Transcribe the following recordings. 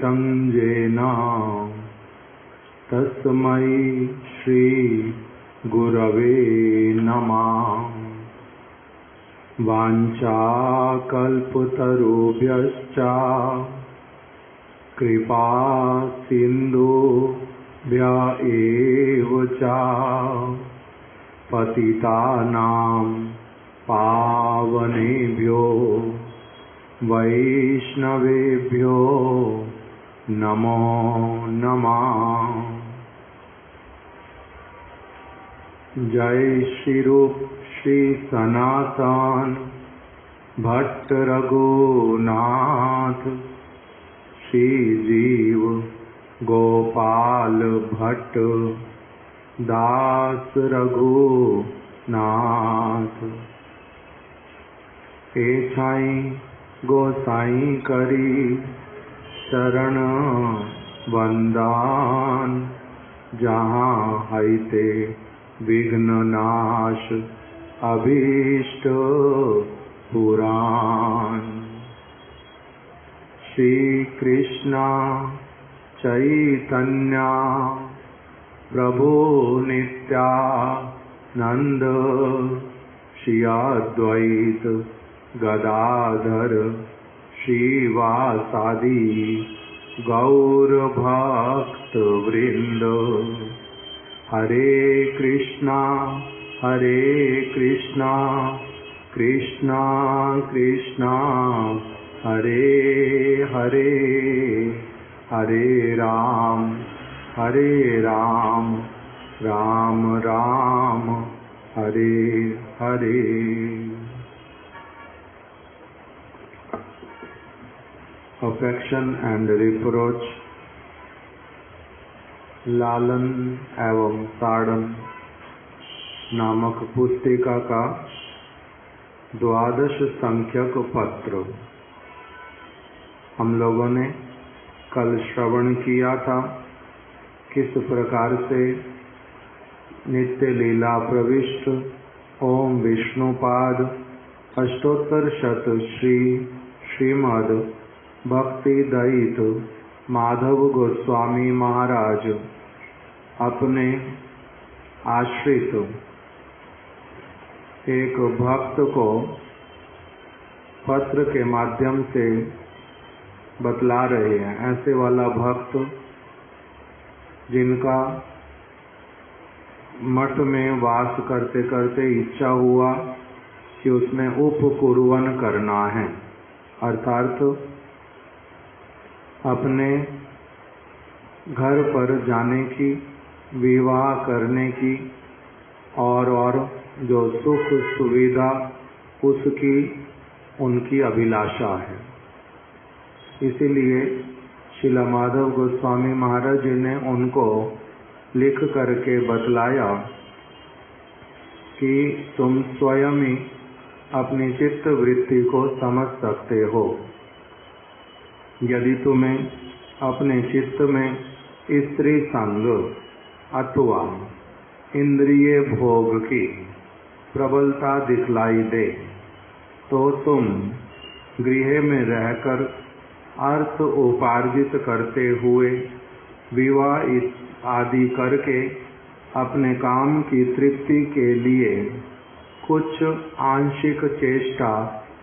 चकितं येन तस्मै श्री गुरवे नमः। वाञ्छाकल्पतरुभ्यश्च कृपा सिन्धुभ्य एव च पतितानां पावनेभ्यो वैष्णवेभ्यो नमो नमः। जय श्री रूप श्री सनातन भट्ट रघुनाथ श्री जीव गोपाल भट्ट दास रघुनाथ। एछाई गोसाई करी शरण वंदन, जहाँ हैते विघ्न नाश अभीष्ट पुराण। श्री कृष्ण चैतन्य प्रभु नित्यानंद श्री अद्वैत गदाधर श्रीवासादि गौर भक्त वृंद। हरे कृष्णा कृष्णा कृष्णा हरे हरे, हरे Ram Ram Ram Hare Hare. Affection and reproach, लालन एवं ताड़न नामक पुस्तिका का 12 संख्यक पत्र हम लोगों ने कल श्रवण किया था। किस प्रकार से नित्य लीला प्रविष्ट ओम विष्णुपाद अष्टोत्तर शत श्रीमद् भक्ति दयित माधव गोस्वामी महाराज अपने आश्रित एक भक्त को पत्र के माध्यम से बतला रहे हैं। ऐसे वाला भक्त जिनका मठ में वास करते करते इच्छा हुआ कि उसमें उपकुर्वन करना है, अर्थात अपने घर पर जाने की, विवाह करने की और जो सुख सुविधा उसकी उनकी अभिलाषा है। इसीलिए श्रील माधव गोस्वामी महाराज जी ने उनको लिख करके बतलाया कि तुम स्वयं ही अपनी चित्त वृत्ति को समझ सकते हो। यदि तुम्हें अपने चित्त में स्त्री संग अथवा इंद्रिय भोग की प्रबलता दिखलाई दे तो तुम गृह में रहकर अर्थ उपार्जित करते हुए विवाह आदि करके अपने काम की तृप्ति के लिए कुछ आंशिक चेष्टा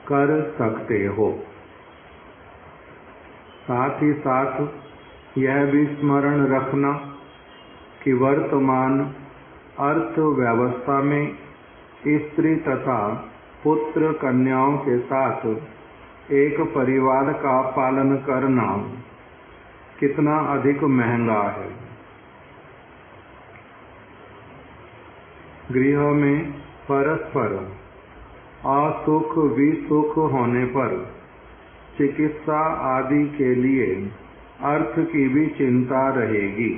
कर सकते हो। साथ ही साथ यह भी स्मरण रखना कि वर्तमान अर्थव्यवस्था में स्त्री तथा पुत्र कन्याओं के साथ एक परिवार का पालन करना कितना अधिक महंगा है। गृह में परस्पर असुख विसुख होने पर चिकित्सा आदि के लिए अर्थ की भी चिंता रहेगी।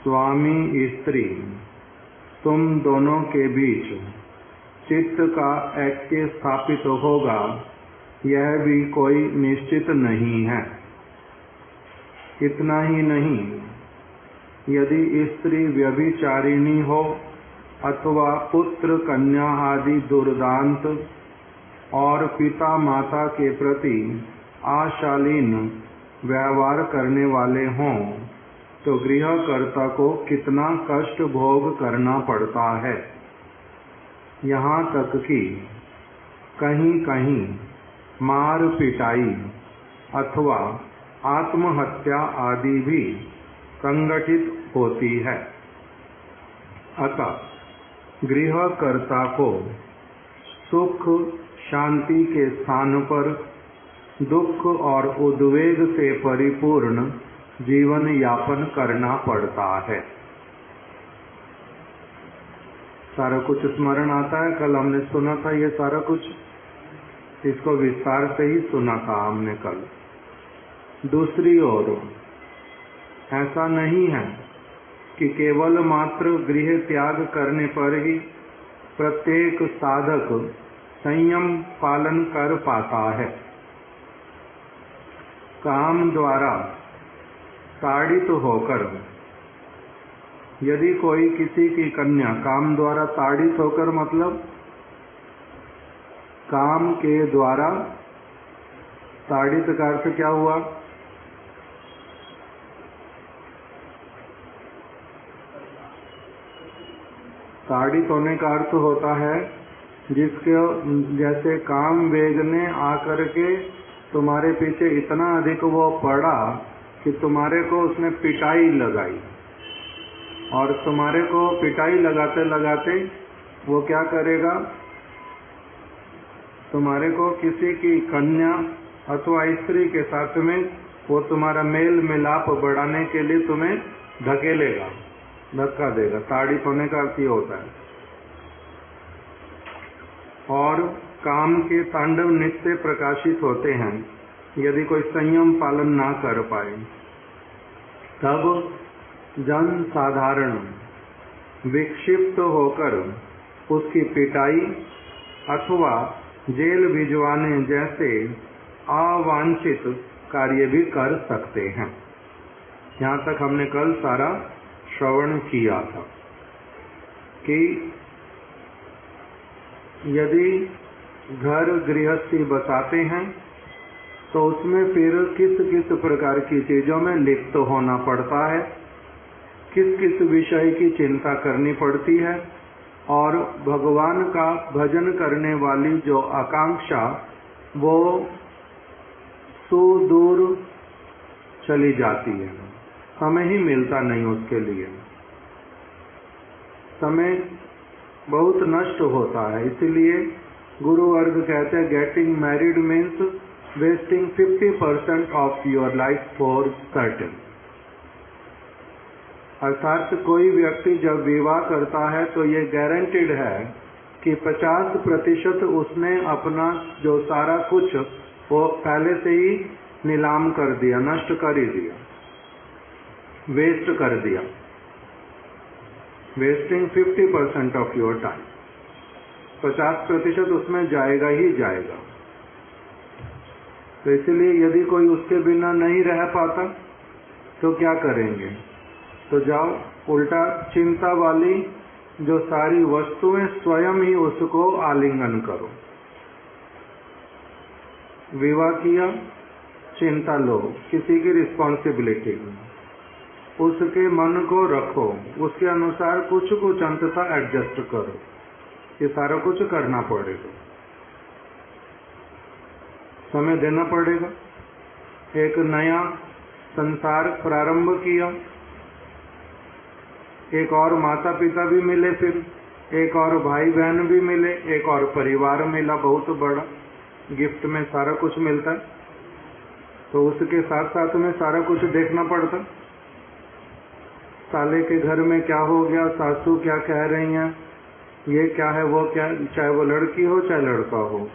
स्वामी स्त्री तुम दोनों के बीच चित्त का ऐक्य स्थापित होगा, यह भी कोई निश्चित नहीं है। इतना ही नहीं, यदि स्त्री व्यभिचारिणी हो अथवा पुत्र कन्या आदि दुर्दांत और पिता माता के प्रति आशालीन व्यवहार करने वाले हों तो गृहकर्ता को कितना कष्ट भोग करना पड़ता है। यहाँ तक कि कहीं कहीं मार पिटाई अथवा आत्महत्या आदि भी संगठित होती है। अतः गृहकर्ता को सुख शांति के स्थान पर दुख और उद्वेग से परिपूर्ण जीवन यापन करना पड़ता है। सारा कुछ स्मरण आता है। कल हमने सुना था ये सारा कुछ, इसको विस्तार से ही सुना था हमने कल। दूसरी ओर ऐसा नहीं है कि केवल मात्र गृह त्याग करने पर ही प्रत्येक साधक संयम पालन कर पाता है। काम द्वारा ताड़ित होकर यदि कोई किसी की कन्या, काम द्वारा ताड़ित होकर मतलब काम के द्वारा, ताड़ित का अर्थ क्या हुआ? ताड़ित होने का अर्थ होता है जिसके जैसे काम वेग ने आकर के तुम्हारे पीछे इतना अधिक वो पड़ा कि तुम्हारे को उसने पिटाई लगाई, और तुम्हारे को पिटाई लगाते लगाते वो क्या करेगा? तुम्हारे को किसी की कन्या अथवा स्त्री के साथ में वो तुम्हारा मेल मिलाप बढ़ाने के लिए तुम्हें धकेलेगा, धक्का देगा। ताड़ित होने का अर्थ ये होता है। और काम के तांडव नित्य प्रकाशित होते हैं यदि कोई संयम पालन ना कर पाए, तब जन साधारण विक्षिप्त होकर उसकी पिटाई अथवा जेल भिजवाने जैसे अवांछित कार्य भी कर सकते हैं। यहाँ तक हमने कल सारा श्रवण किया था कि यदि घर गृहस्थी बसाते हैं तो उसमें फिर किस किस प्रकार की चीजों में लिप्त होना पड़ता है, किस किस विषय की चिंता करनी पड़ती है, और भगवान का भजन करने वाली जो आकांक्षा वो सुदूर चली जाती है। समय ही मिलता नहीं उसके लिए, समय बहुत नष्ट होता है। इसीलिए गुरु वर्ग कहते हैं getting married means wasting 50% of your life for certain. अर्थात कोई व्यक्ति जब विवाह करता है तो ये गारंटीड है कि 50% उसने अपना जो सारा कुछ वो पहले से ही नीलाम कर दिया, नष्ट कर ही दिया, वेस्ट कर दिया। वेस्टिंग 50% ऑफ योर टाइम, 50% उसमें जाएगा ही जाएगा। तो इसलिए यदि कोई उसके बिना नहीं रह पाता तो क्या करेंगे? तो जाओ उल्टा चिंता वाली जो सारी वस्तुएं स्वयं ही उसको आलिंगन करो। विवाह किया, चिंता लो, किसी की रिस्पॉन्सिबिलिटी, उसके मन को रखो, उसके अनुसार कुछ कुछ अंततः एडजस्ट करो। ये सारा कुछ करना पड़ेगा, समय देना पड़ेगा। एक नया संसार प्रारंभ किया, एक और माता पिता भी मिले, फिर एक और भाई बहन भी मिले, एक और परिवार मिला बहुत बड़ा, गिफ्ट में सारा कुछ मिलता है। तो उसके साथ साथ में सारा कुछ देखना पड़ता। साले के घर में क्या हो गया, सासू क्या कह रही हैं, ये क्या है वो क्या, चाहे वो लड़की हो चाहे लड़का हो,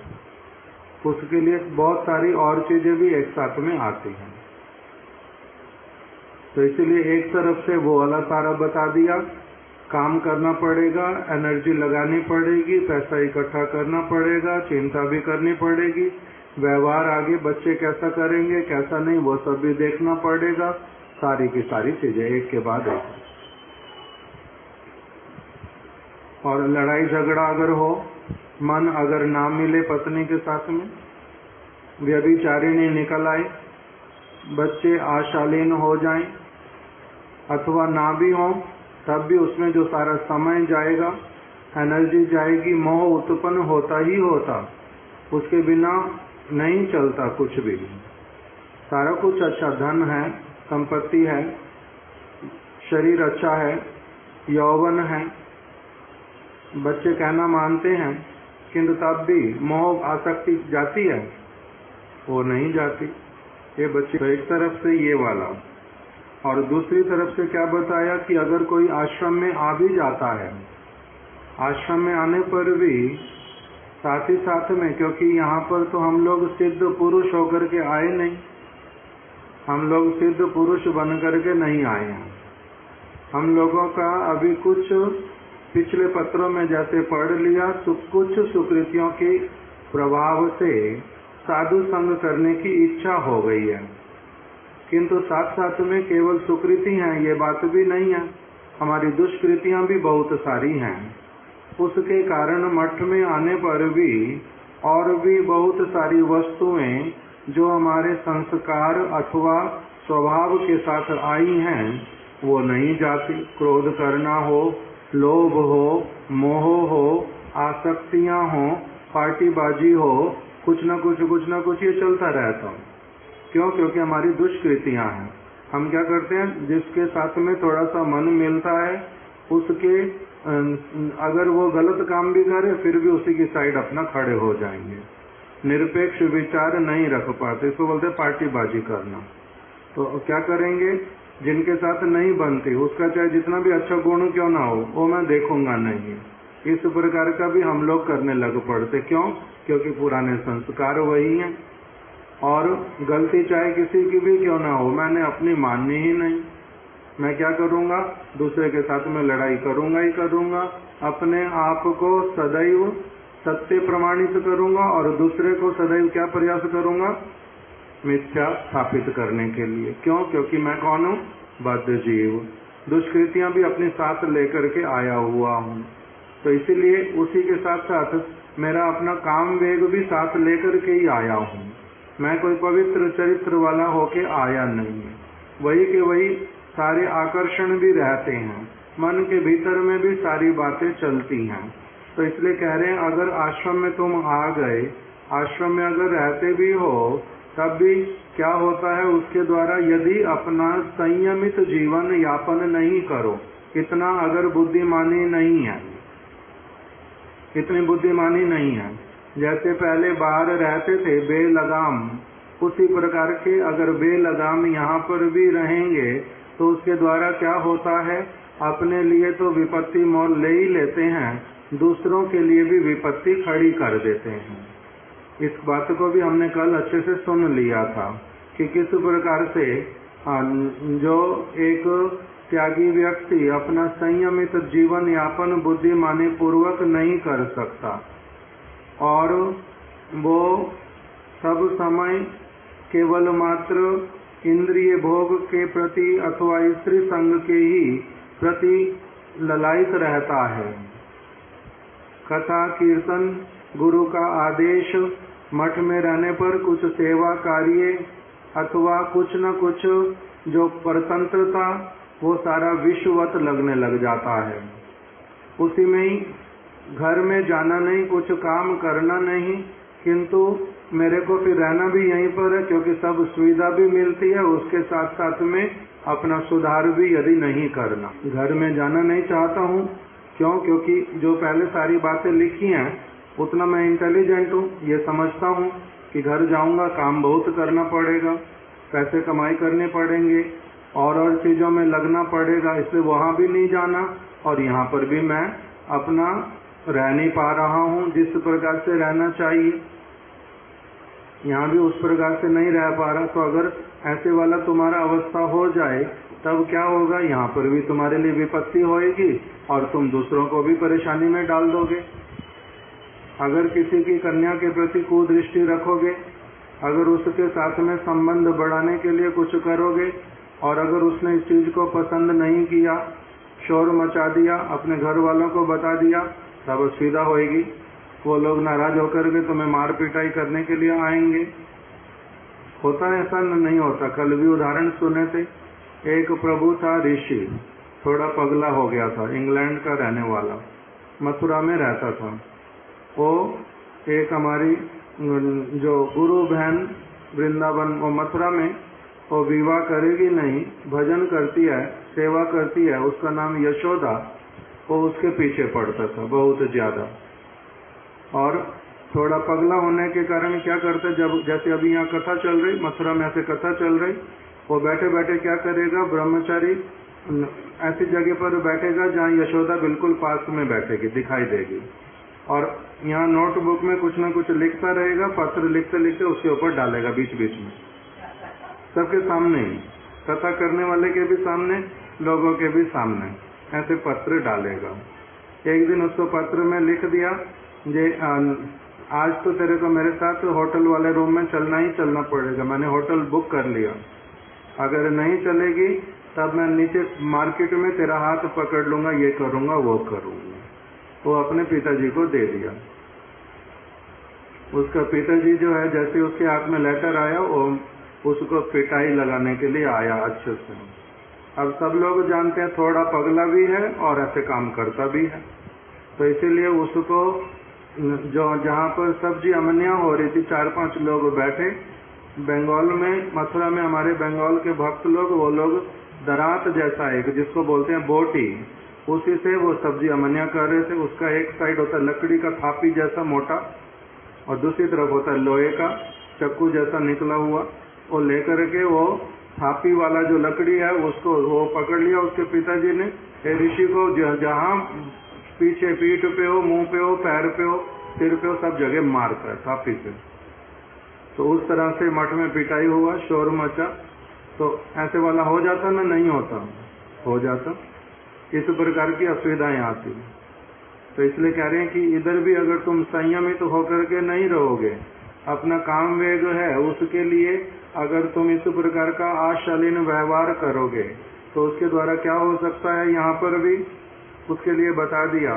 उसके लिए बहुत सारी और चीजें भी एक साथ में आती हैं। तो इसीलिए एक तरफ से वो वाला सारा बता दिया, काम करना पड़ेगा, एनर्जी लगानी पड़ेगी, पैसा इकट्ठा करना पड़ेगा, चिंता भी करनी पड़ेगी, व्यवहार आगे बच्चे कैसा करेंगे कैसा नहीं वो सब भी देखना पड़ेगा। सारी की सारी चीजें एक के बाद एक। और लड़ाई झगड़ा अगर हो, मन अगर ना मिले पत्नी के साथ में, व्यभिचारिणी निकल आए, बच्चे आशालीन हो जाएं अथवा ना भी हों, तब भी उसमें जो सारा समय जाएगा, एनर्जी जाएगी, मोह उत्पन्न होता ही होता, उसके बिना नहीं चलता कुछ भी। सारा कुछ अच्छा, धन है, संपत्ति है, शरीर अच्छा है, यौवन है, बच्चे कहना मानते हैं, किंतु तब भी मोह आसक्ति जाती है? वो नहीं जाती। ये बच्चे एक तरफ से ये वाला, और दूसरी तरफ से क्या बताया कि अगर कोई आश्रम में आ भी जाता है, आश्रम में आने पर भी साथ ही साथ में, क्योंकि यहाँ पर तो हम लोग सिद्ध पुरुष होकर के आए नहीं, हम लोग सिद्ध पुरुष बन करके नहीं आए हैं। हम लोगों का अभी कुछ पिछले पत्रों में जैसे पढ़ लिया, कुछ सुकृतियों के प्रभाव से साधु संग करने की इच्छा हो गई है, किंतु साथ साथ में केवल सुकृति हैं ये बात भी नहीं है, हमारी दुष्कृतियां भी बहुत सारी हैं। उसके कारण मठ में आने पर भी और भी बहुत सारी वस्तुएं जो हमारे संस्कार अथवा स्वभाव के साथ आई हैं वो नहीं जाती। क्रोध करना हो, लोभ हो, मोह हो, आसक्तियां हो, पार्टीबाजी हो, कुछ न कुछ ये चलता रहता। क्यों? क्योंकि हमारी दुष्कृतियां हैं। हम क्या करते हैं, जिसके साथ में थोड़ा सा मन मिलता है उसके अगर वो गलत काम भी करे फिर भी उसी की साइड अपना खड़े हो जाएंगे, निरपेक्ष विचार नहीं रख पाते, इसको बोलते पार्टीबाजी करना। तो क्या करेंगे, जिनके साथ नहीं बनती उसका चाहे जितना भी अच्छा गुण क्यों ना हो वो मैं देखूंगा नहीं, इस प्रकार का भी हम लोग करने लग पड़ते। क्यों? क्योंकि पुराने संस्कार वही हैं, और गलती चाहे किसी की भी क्यों ना हो मैंने अपनी माननी ही नहीं। मैं क्या करूंगा, दूसरे के साथ में लड़ाई करूंगा ही करूंगा, अपने आप को सदैव सत्य प्रमाणित करूंगा और दूसरे को सदैव क्या प्रयास करूंगा, मिथ्या स्थापित करने के लिए। क्यों? क्योंकि मैं कौन हूँ, बद्ध जीव, दुष्कृतियां भी अपने साथ लेकर के आया हुआ हूँ। तो इसीलिए उसी के साथ साथ मेरा अपना काम वेग भी साथ लेकर के ही आया हूँ। मैं कोई पवित्र चरित्र वाला होके आया नहीं है। वही के वही सारे आकर्षण भी रहते हैं, मन के भीतर में भी सारी बातें चलती हैं। तो इसलिए कह रहे हैं अगर आश्रम में तुम आ गए, आश्रम में अगर रहते भी हो तब भी क्या होता है, उसके द्वारा यदि अपना संयमित जीवन यापन नहीं करो, इतना अगर बुद्धिमानी नहीं है, इतनी बुद्धिमानी नहीं है, जैसे पहले बाहर रहते थे बेलगाम, उसी प्रकार के अगर बेलगाम यहाँ पर भी रहेंगे तो उसके द्वारा क्या होता है, अपने लिए तो विपत्ति मोल ले ही लेते हैं, दूसरों के लिए भी विपत्ति खड़ी कर देते हैं। इस बात को भी हमने कल अच्छे से सुन लिया था कि किस प्रकार से जो एक त्यागी व्यक्ति अपना संयमित जीवन यापन बुद्धिमानी पूर्वक नहीं कर सकता और वो सब समय केवल मात्र इंद्रिय भोग के प्रति अथवा स्त्री संग के ही प्रति ललायित रहता है। कथा कीर्तन गुरु का आदेश, मठ में रहने पर कुछ सेवा कार्य अथवा कुछ न कुछ जो परतंत्रता, वो सारा विश्ववत लगने लग जाता है। उसी में ही घर में जाना नहीं, कुछ काम करना नहीं, किंतु मेरे को फिर रहना भी यहीं पर है क्योंकि सब सुविधा भी मिलती है, उसके साथ साथ में अपना सुधार भी यदि नहीं करना। घर में जाना नहीं चाहता हूँ, क्यों? क्योंकि जो पहले सारी बातें लिखी हैं उतना मैं इंटेलिजेंट हूँ, ये समझता हूँ कि घर जाऊँगा काम बहुत करना पड़ेगा, पैसे कमाई करने पड़ेंगे और चीज़ों में लगना पड़ेगा, इसलिए वहाँ भी नहीं जाना और यहाँ पर भी मैं अपना रह नहीं पा रहा हूँ जिस प्रकार से रहना चाहिए, यहाँ भी उस प्रकार से नहीं रह पा रहा। तो अगर ऐसे वाला तुम्हारा अवस्था हो जाए तब क्या होगा, यहाँ पर भी तुम्हारे लिए विपत्ति होएगी और तुम दूसरों को भी परेशानी में डाल दोगे। अगर किसी की कन्या के प्रति कुदृष्टि रखोगे, अगर उसके साथ में संबंध बढ़ाने के लिए कुछ करोगे और अगर उसने इस चीज को पसंद नहीं किया, शोर मचा दिया, अपने घर वालों को बता दिया, तब सीधा होएगी, वो लोग नाराज होकर के तुम्हें मार पिटाई करने के लिए आएंगे। होता है ऐसा नहीं होता। कल भी उदाहरण सुने थे, एक प्रभु था ऋषि, थोड़ा पगला हो गया था, इंग्लैंड का रहने वाला, मथुरा में रहता था। वो एक हमारी जो गुरु बहन वृंदावन वो मथुरा में, वो विवाह करेगी नहीं, भजन करती है, सेवा करती है, उसका नाम यशोदा, वो उसके पीछे पड़ता था बहुत ज्यादा। और थोड़ा पगला होने के कारण क्या करते, जब जैसे अभी यहाँ कथा चल रही, मथुरा में ऐसे कथा चल रही, वो बैठे बैठे क्या करेगा, ब्रह्मचारी ऐसी जगह पर बैठेगा जहाँ यशोदा बिल्कुल पास में बैठेगी, दिखाई देगी, और यहाँ नोटबुक में कुछ ना कुछ लिखता रहेगा, पत्र लिखते लिखते उसके ऊपर डालेगा बीच बीच में, सबके सामने ही, कथा करने वाले के भी सामने, लोगों के भी सामने, ऐसे पत्र डालेगा। एक दिन उसको पत्र में लिख दिया, जे आज तो तेरे को मेरे साथ होटल वाले रूम में चलना ही चलना पड़ेगा, मैंने होटल बुक कर लिया, अगर नहीं चलेगी तब मैं नीचे मार्केट में तेरा हाथ पकड़ लूंगा, ये करूंगा वो करूंगा। वो अपने पिताजी को दे दिया। उसका पिताजी जो है, जैसे उसके हाथ में लेटर आया, वो उसको पिटाई लगाने के लिए आया अच्छे से। अब सब लोग जानते हैं थोड़ा पगला भी है और ऐसे काम करता भी है, तो इसीलिए उसको जो जहाँ पर सब्जी अमनिया हो रही थी, 4-5 लोग बैठे, बंगाल में, मथुरा में हमारे बंगाल के भक्त लोग, वो लोग दरात जैसा एक जिसको बोलते हैं बोटी, उसी से वो सब्जी अमनिया कर रहे थे। उसका एक साइड होता है लकड़ी का थापी जैसा मोटा, और दूसरी तरफ होता है लोहे का चक्कू जैसा निकला हुआ। वो लेकर के वो थापी वाला जो लकड़ी है उसको वो पकड़ लिया उसके पिताजी ने, ऋषि को जहाँ पीछे पीठ पे हो, मुंह पे हो, पैर पे हो, सिर पे हो, सब जगह मारता है थापी से। तो उस तरह से मठ में पिटाई हुआ, शोर मचा। तो ऐसे वाला हो जाता ना, नहीं होता, हो जाता। इस प्रकार की असुविधाएं आती। तो इसलिए कह रहे हैं कि इधर भी अगर तुम संयमित होकर के नहीं रहोगे, अपना काम वेग है उसके लिए अगर तुम इस प्रकार का आशालीन व्यवहार करोगे, तो उसके द्वारा क्या हो सकता है, यहाँ पर भी उसके लिए बता दिया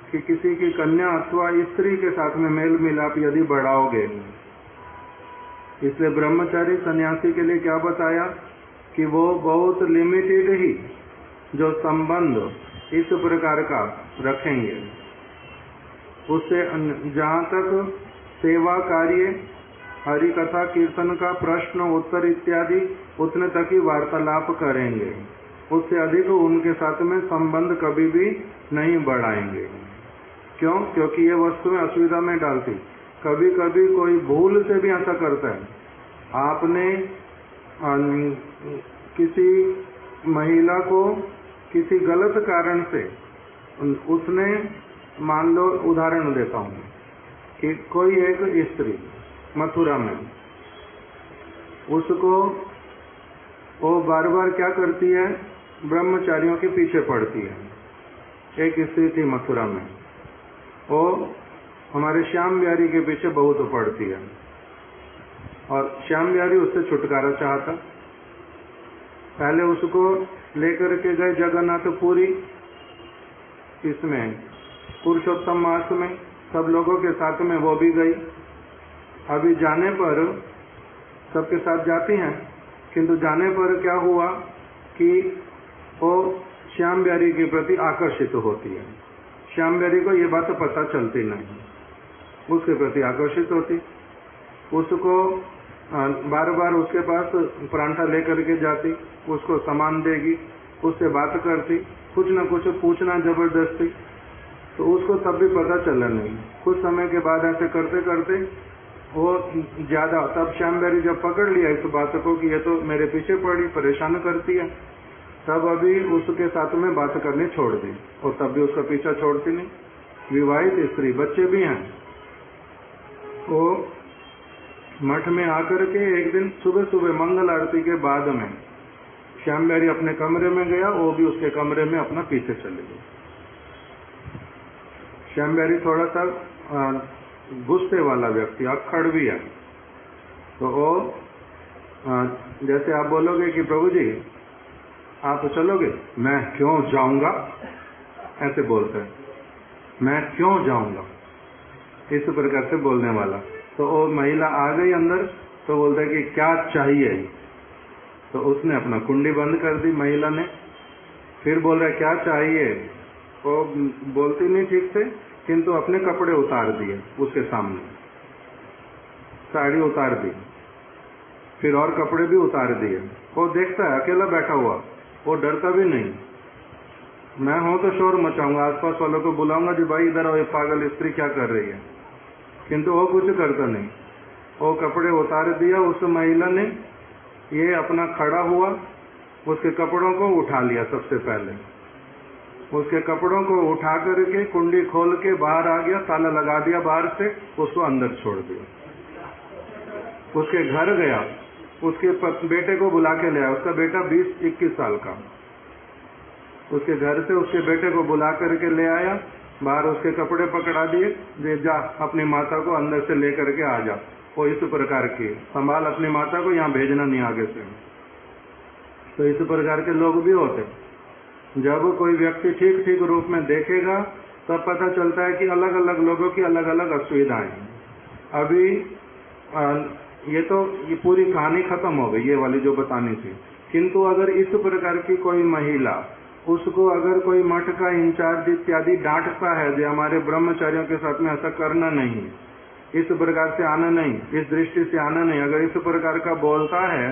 कि किसी की कन्या अथवा स्त्री के साथ में मेल मिलाप यदि बढ़ाओगे, इसलिए ब्रह्मचारी सन्यासी के लिए क्या बताया कि वो बहुत लिमिटेड ही जो संबंध इस प्रकार का रखेंगे, उससे जहाँ तक सेवा कार्य, हरि कथा कीर्तन का प्रश्न उत्तर इत्यादि, उतने तक ही वार्तालाप करेंगे, उससे अधिक उनके साथ में संबंध कभी भी नहीं बढ़ाएंगे। क्यों? क्योंकि ये वस्तुएं असुविधा में डालती। कभी कभी कोई भूल से भी ऐसा करता है। आपने किसी महिला को किसी गलत कारण से, उसने, मान लो उदाहरण देता हूँ कि कोई एक स्त्री मथुरा में, उसको वो बार बार क्या करती है, ब्रह्मचारियों के पीछे पड़ती है। एक स्त्री थी मथुरा में, वो हमारे श्याम बिहारी के पीछे बहुत पड़ती है, और श्याम बिहारी उससे छुटकारा चाहता। पहले उसको लेकर के गए जगन्नाथपुरी, इसमें पुरुषोत्तम मास में, सब लोगों के साथ में वो भी गई। अभी जाने पर सबके साथ जाती हैं, किंतु जाने पर क्या हुआ कि वो श्याम बिहारी के प्रति आकर्षित होती है। श्याम बिहारी को ये बात पता चलती नहीं, उसके प्रति आकर्षित होती। उसको बार बार उसके पास परांठा लेकर के जाती, उसको सामान देगी, उससे बात करती, कुछ न कुछ पूछना जबरदस्ती। तो उसको तब भी पता चला नहीं। कुछ समय के बाद ऐसे करते करते वो ज्यादा, तब श्याम बिहारी जब पकड़ लिया इस बात को कि ये तो मेरे पीछे पड़ी, परेशान करती है, तब अभी उसके साथ में बात करनी छोड़ दी, और तब भी उसका पीछा छोड़ती नहीं। विवाहित स्त्री, बच्चे भी हैं। वो मठ में आकर के एक दिन सुबह सुबह मंगल आरती के बाद में श्याम बिहारी अपने कमरे में गया, वो भी उसके कमरे में अपना पीछे चले गए। श्याम बिहारी थोड़ा सा गुस्से वाला व्यक्ति, अक्खड़ भी है। तो वो जैसे आप बोलोगे कि प्रभु जी आप चलोगे, मैं क्यों जाऊंगा, ऐसे बोलते हैं, मैं क्यों जाऊंगा, इस प्रकार से बोलने वाला। तो वो महिला आ गई अंदर, तो बोलता है कि क्या चाहिए, तो उसने अपना कुंडी बंद कर दी महिला ने। फिर बोल रहा है क्या चाहिए, वो बोलती नहीं ठीक से, किंतु अपने कपड़े उतार दिए उसके सामने, साड़ी उतार दी, फिर और कपड़े भी उतार दिए। वो देखता है अकेला बैठा हुआ, वो डरता भी नहीं। मैं हूं तो शोर मचाऊंगा, आसपास वालों को बुलाऊंगा कि भाई इधर आओ, ये पागल स्त्री क्या कर रही है, किंतु वो कुछ करता नहीं। वो कपड़े उतार दिया उस महिला ने, ये अपना खड़ा हुआ, उसके कपड़ों को उठा लिया। सबसे पहले उसके कपड़ों को उठा करके कुंडी खोल के बाहर आ गया, ताला लगा दिया बाहर से, उसको अंदर छोड़ दिया। उसके घर गया, उसके बेटे को बुला के ले आया। उसका बेटा 20-21 साल का, उसके घर से उसके बेटे को बुला करके ले आया, बाहर उसके कपड़े पकड़ा दिए, जे जा अपनी माता को अंदर से लेकर के आ जा। वो इस प्रकार की संभाल अपनी माता को, यहाँ भेजना नहीं आगे से। तो इस प्रकार के लोग भी होते। जब कोई व्यक्ति ठीक ठीक रूप में देखेगा तब पता चलता है कि अलग अलग लोगों की अलग अलग असुविधाएं। अभी ये पूरी कहानी खत्म हो गई, ये वाली जो बतानी थी। किंतु अगर इस प्रकार की कोई महिला, उसको अगर कोई मठ का इंचार्ज इत्यादि डांटता है जो हमारे ब्रह्मचारियों के साथ में ऐसा करना नहीं, इस प्रकार से आना नहीं, इस दृष्टि से आना नहीं, अगर इस प्रकार का बोलता है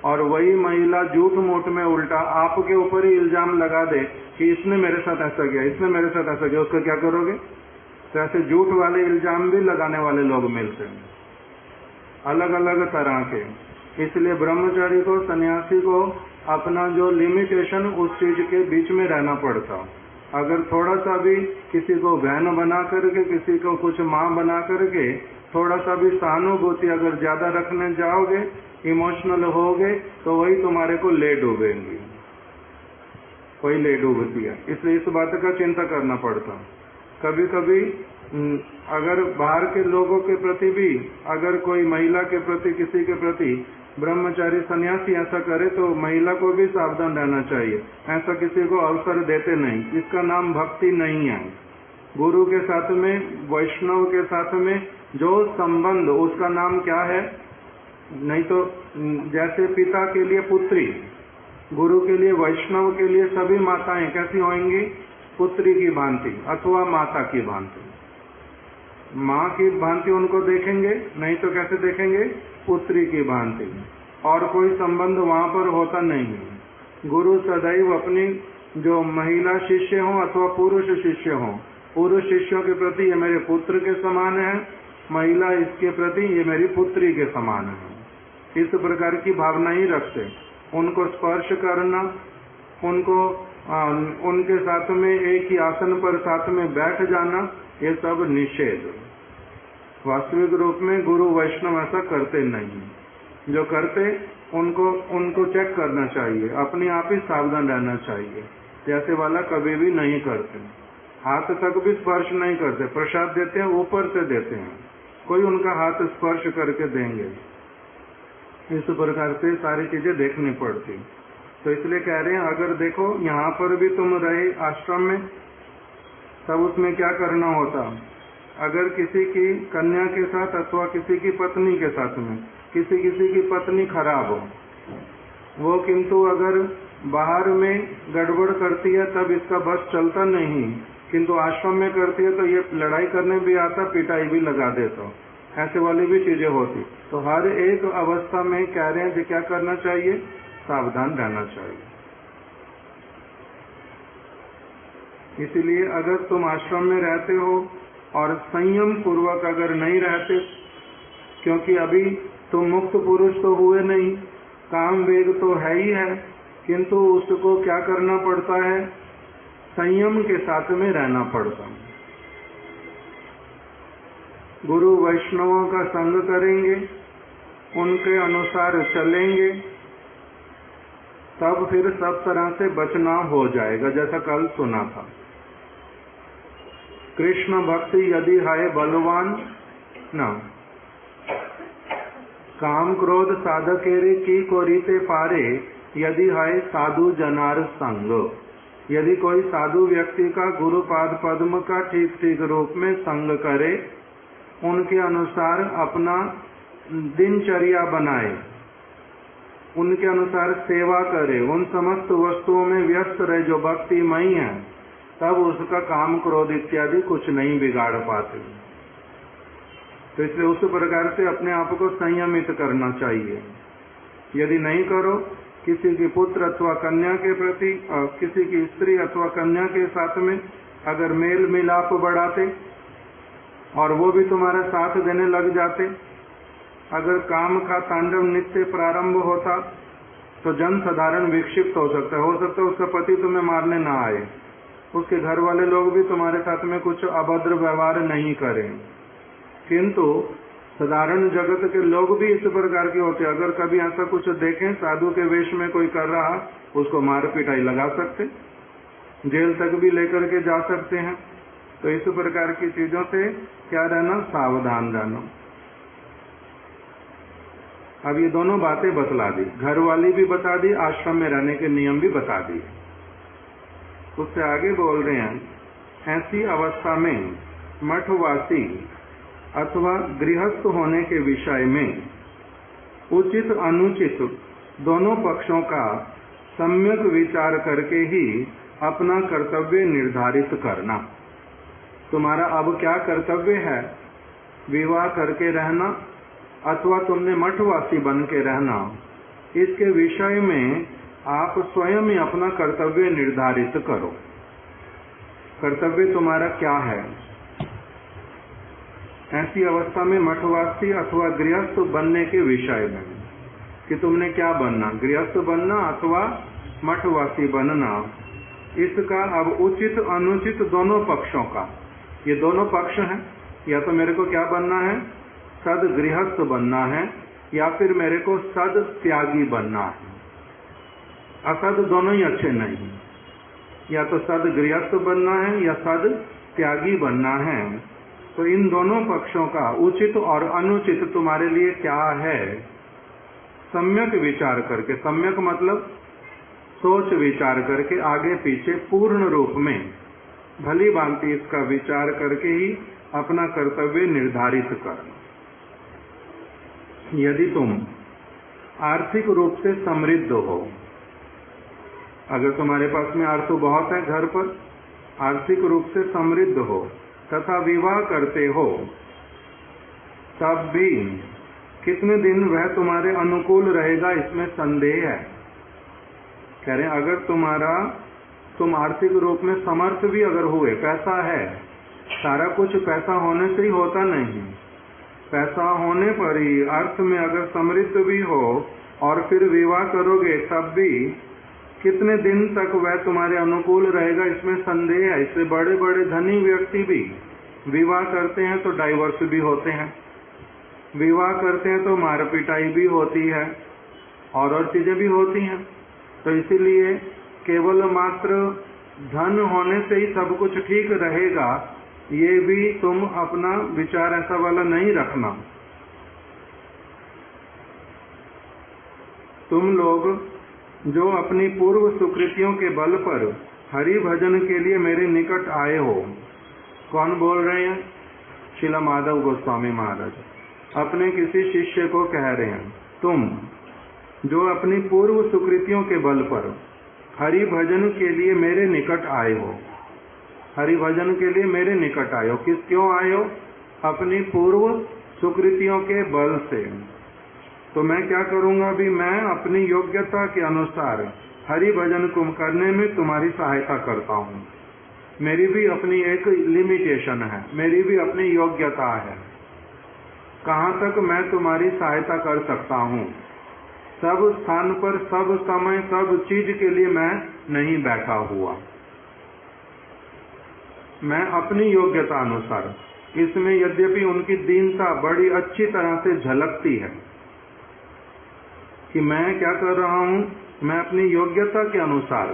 और वही महिला झूठ मूठ में उल्टा आपके ऊपर ही इल्जाम लगा दे कि इसने मेरे साथ ऐसा किया, इसने मेरे साथ ऐसा किया, उसको क्या करोगे? तो ऐसे झूठ वाले इल्जाम भी लगाने वाले लोग मिलते हैं, अलग अलग तरह के। इसलिए ब्रह्मचारी को, सन्यासी को अपना जो लिमिटेशन, उस चीज के बीच में रहना पड़ता। अगर थोड़ा सा भी किसी को बहन बना करके, किसी को कुछ माँ बना करके, थोड़ा सा भी सहानुभूति अगर ज्यादा रखने जाओगे, इमोशनल होगे, तो वही तुम्हारे को ले डूबेंगी, वही ले डूबती है। इसलिए इस बात का चिंता करना पड़ता। कभी कभी अगर बाहर के लोगों के प्रति भी, अगर कोई महिला के प्रति, किसी के प्रति ब्रह्मचारी सन्यासी ऐसा करे तो महिला को भी सावधान रहना चाहिए। ऐसा किसी को अवसर देते नहीं, इसका नाम भक्ति नहीं है। गुरु के साथ में, वैष्णव के साथ में जो संबंध, उसका नाम क्या है? नहीं तो जैसे पिता के लिए पुत्री, गुरु के लिए, वैष्णव के लिए सभी माताएं कैसी होंगी? पुत्री की भांति अथवा माता की भांति। माँ की भांति उनको देखेंगे, नहीं तो कैसे देखेंगे? पुत्री की भांति। और कोई संबंध वहां पर होता नहीं है। गुरु सदैव अपनी जो महिला शिष्य हो अथवा पुरुष शिष्य हो, पुरुष शिष्यों के प्रति ये मेरे पुत्र के समान है, महिला इसके प्रति ये मेरी पुत्री के समान है, इस प्रकार की भावना ही रखते। उनको स्पर्श करना, उनको उनके साथ में एक ही आसन पर साथ में बैठ जाना, ये सब निषेध। वास्तविक रूप में गुरु वैष्णव ऐसा करते नहीं। जो करते उनको चेक करना चाहिए, अपने आप ही सावधान रहना चाहिए। जैसे वाला कभी भी नहीं करते, हाथ तक भी स्पर्श नहीं करते। प्रसाद देते हैं, ऊपर से देते हैं, कोई उनका हाथ स्पर्श करके देंगे। इस प्रकार से सारी चीजें देखनी पड़ती। तो इसलिए कह रहे हैं, अगर देखो यहाँ पर भी तुम रहे आश्रम में, तब उसमें क्या करना होता? अगर किसी की कन्या के साथ अथवा किसी की पत्नी के साथ में, किसी की पत्नी खराब हो, वो किंतु अगर बाहर में गड़बड़ करती है तब इसका बस चलता नहीं, किंतु आश्रम में करती है तो ये लड़ाई करने भी आता, पिटाई भी लगा देता, ऐसे वाली भी चीजें होती। तो हर एक अवस्था में कह रहे हैं कि क्या करना चाहिए? सावधान रहना चाहिए। इसलिए अगर तुम आश्रम में रहते हो और संयम पूर्वक अगर नहीं रहते, क्योंकि अभी तुम मुक्त पुरुष तो हुए नहीं, काम वेग तो है ही है, किंतु उसको क्या करना पड़ता है? संयम के साथ में रहना पड़ता। गुरु वैष्णवों का संग करेंगे, उनके अनुसार चलेंगे, तब फिर सब तरह से बचना हो जाएगा। जैसा कल सुना था, कृष्ण भक्ति यदि है बलवान न, काम क्रोध साधकेरे की कोरीते पारे, यदि है साधु जनार संग। यदि कोई साधु व्यक्ति का गुरु पाद पद्म का ठीक ठीक रूप में संग करे, उनके अनुसार अपना दिनचर्या बनाए, उनके अनुसार सेवा करे, उन समस्त वस्तुओं में व्यस्त रहे जो भक्तिमयी है, तब उसका काम क्रोध इत्यादि कुछ नहीं बिगाड़ पाते। तो इसलिए उस प्रकार से अपने आप को संयमित करना चाहिए। यदि नहीं करो, किसी की पुत्र अथवा कन्या के प्रति, किसी की स्त्री अथवा कन्या के साथ में अगर मेल मिलाप बढ़ाते और वो भी तुम्हारा साथ देने लग जाते, अगर काम का तांडव नित्य प्रारंभ होता तो जन साधारण विक्षिप्त हो सकता है उसका पति तुम्हें मारने ना आए, उसके घर वाले लोग भी तुम्हारे साथ में कुछ अभद्र व्यवहार नहीं करें। किंतु साधारण जगत के लोग भी इस प्रकार के होते, अगर कभी ऐसा कुछ देखें साधु के वेश में कोई कर रहा, उसको मार पिटाई लगा सकते, जेल तक भी लेकर के जा सकते हैं। तो इस प्रकार की चीजों से क्या रहना, सावधान रहना। अब ये दोनों बातें बतला दी, घर वाली भी बता दी, आश्रम में रहने के नियम भी बता दिए। उससे आगे बोल रहे हैं, ऐसी अवस्था में मठवासी अथवा गृहस्थ होने के विषय में उचित अनुचित दोनों पक्षों का सम्यक विचार करके ही अपना कर्तव्य निर्धारित करना। तुम्हारा अब क्या कर्तव्य है, विवाह करके रहना अथवा तुमने मठवासी बन के रहना, इसके विषय में आप स्वयं ही अपना कर्तव्य निर्धारित करो। कर्तव्य तुम्हारा क्या है? ऐसी अवस्था में मठवासी अथवा गृहस्थ बनने के विषय में कि तुमने क्या बनना, गृहस्थ बनना अथवा मठवासी बनना, इसका अब उचित अनुचित दोनों पक्षों का, ये दोनों पक्ष हैं, या तो मेरे को क्या बनना है, सद गृहस्थ बनना है, या फिर मेरे को सद त्यागी बनना है। असद दोनों ही अच्छे नहीं, या तो सद गृहस्थ बनना है या सद त्यागी बनना है। तो इन दोनों पक्षों का उचित और अनुचित तुम्हारे लिए क्या है, सम्यक विचार करके, सम्यक मतलब सोच विचार करके आगे पीछे पूर्ण रूप में भली भांति इसका विचार करके ही अपना कर्तव्य निर्धारित करना। यदि तुम आर्थिक रूप से समृद्ध हो, अगर तुम्हारे पास में अर्थ बहुत है, घर पर आर्थिक रूप से समृद्ध हो तथा विवाह करते हो, तब भी कितने दिन वह तुम्हारे अनुकूल रहेगा इसमें संदेह है। कह रहे अगर तुम आर्थिक रूप में समर्थ भी अगर हुए, पैसा है, सारा कुछ पैसा होने से ही होता नहीं, पैसा होने पर ही अर्थ में अगर समृद्ध भी हो और फिर विवाह करोगे, तब भी कितने दिन तक वह तुम्हारे अनुकूल रहेगा इसमें संदेह है। इससे बड़े बड़े धनी व्यक्ति भी विवाह करते हैं तो डाइवर्स भी होते हैं, विवाह करते हैं तो मार पिटाई भी होती है और चीजें भी होती हैं। तो इसीलिए केवल मात्र धन होने से ही सब कुछ ठीक रहेगा, ये भी तुम अपना विचार ऐसा वाला नहीं रखना। तुम लोग जो अपनी पूर्व सुकृतियों के बल पर हरि भजन के लिए मेरे निकट आए हो, कौन बोल रहे हैं? श्रील माधव गोस्वामी महाराज अपने किसी शिष्य को कह रहे हैं, तुम जो अपनी पूर्व सुकृतियों के बल पर हरि भजन के लिए मेरे निकट आए हो, हरि भजन के लिए मेरे निकट आए हो, क्यों आए हो? अपनी पूर्व सुकृतियों के बल से। तो मैं क्या करूंगा, भी मैं अपनी योग्यता के अनुसार हरि भजन को करने में तुम्हारी सहायता करता हूँ। मेरी भी अपनी एक लिमिटेशन है, मेरी भी अपनी योग्यता है, कहाँ तक मैं तुम्हारी सहायता कर सकता हूँ। सब स्थान पर, सब समय, सब चीज के लिए मैं नहीं बैठा हुआ, मैं अपनी योग्यता अनुसार। इसमें यद्यपि उनकी दीनता बड़ी अच्छी तरह से झलकती है कि मैं क्या कर रहा हूँ, मैं अपनी योग्यता के अनुसार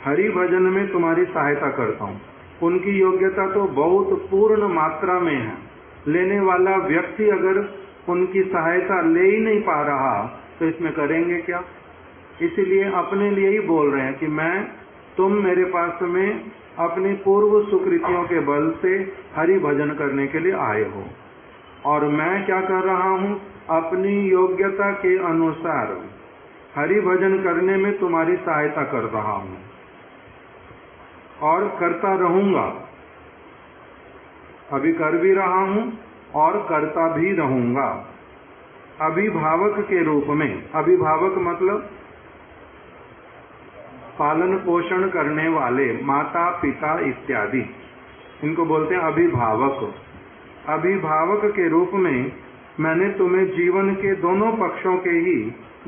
हरि भजन में तुम्हारी सहायता करता हूँ। उनकी योग्यता तो बहुत पूर्ण मात्रा में है, लेने वाला व्यक्ति अगर उनकी सहायता ले ही नहीं पा रहा तो इसमें करेंगे क्या। इसीलिए अपने लिए ही बोल रहे हैं कि तुम मेरे पास में अपनी पूर्व सुकृतियों के बल से हरि भजन करने के लिए आए हो। और मैं क्या कर रहा हूँ, अपनी योग्यता के अनुसार हरि भजन करने में तुम्हारी सहायता कर रहा हूँ और करता रहूंगा। अभी कर भी रहा हूँ और करता भी रहूंगा। अभिभावक के रूप में, अभिभावक मतलब पालन पोषण करने वाले, माता पिता इत्यादि, इनको बोलते हैं अभिभावक। अभिभावक के रूप में मैंने तुम्हें जीवन के दोनों पक्षों के ही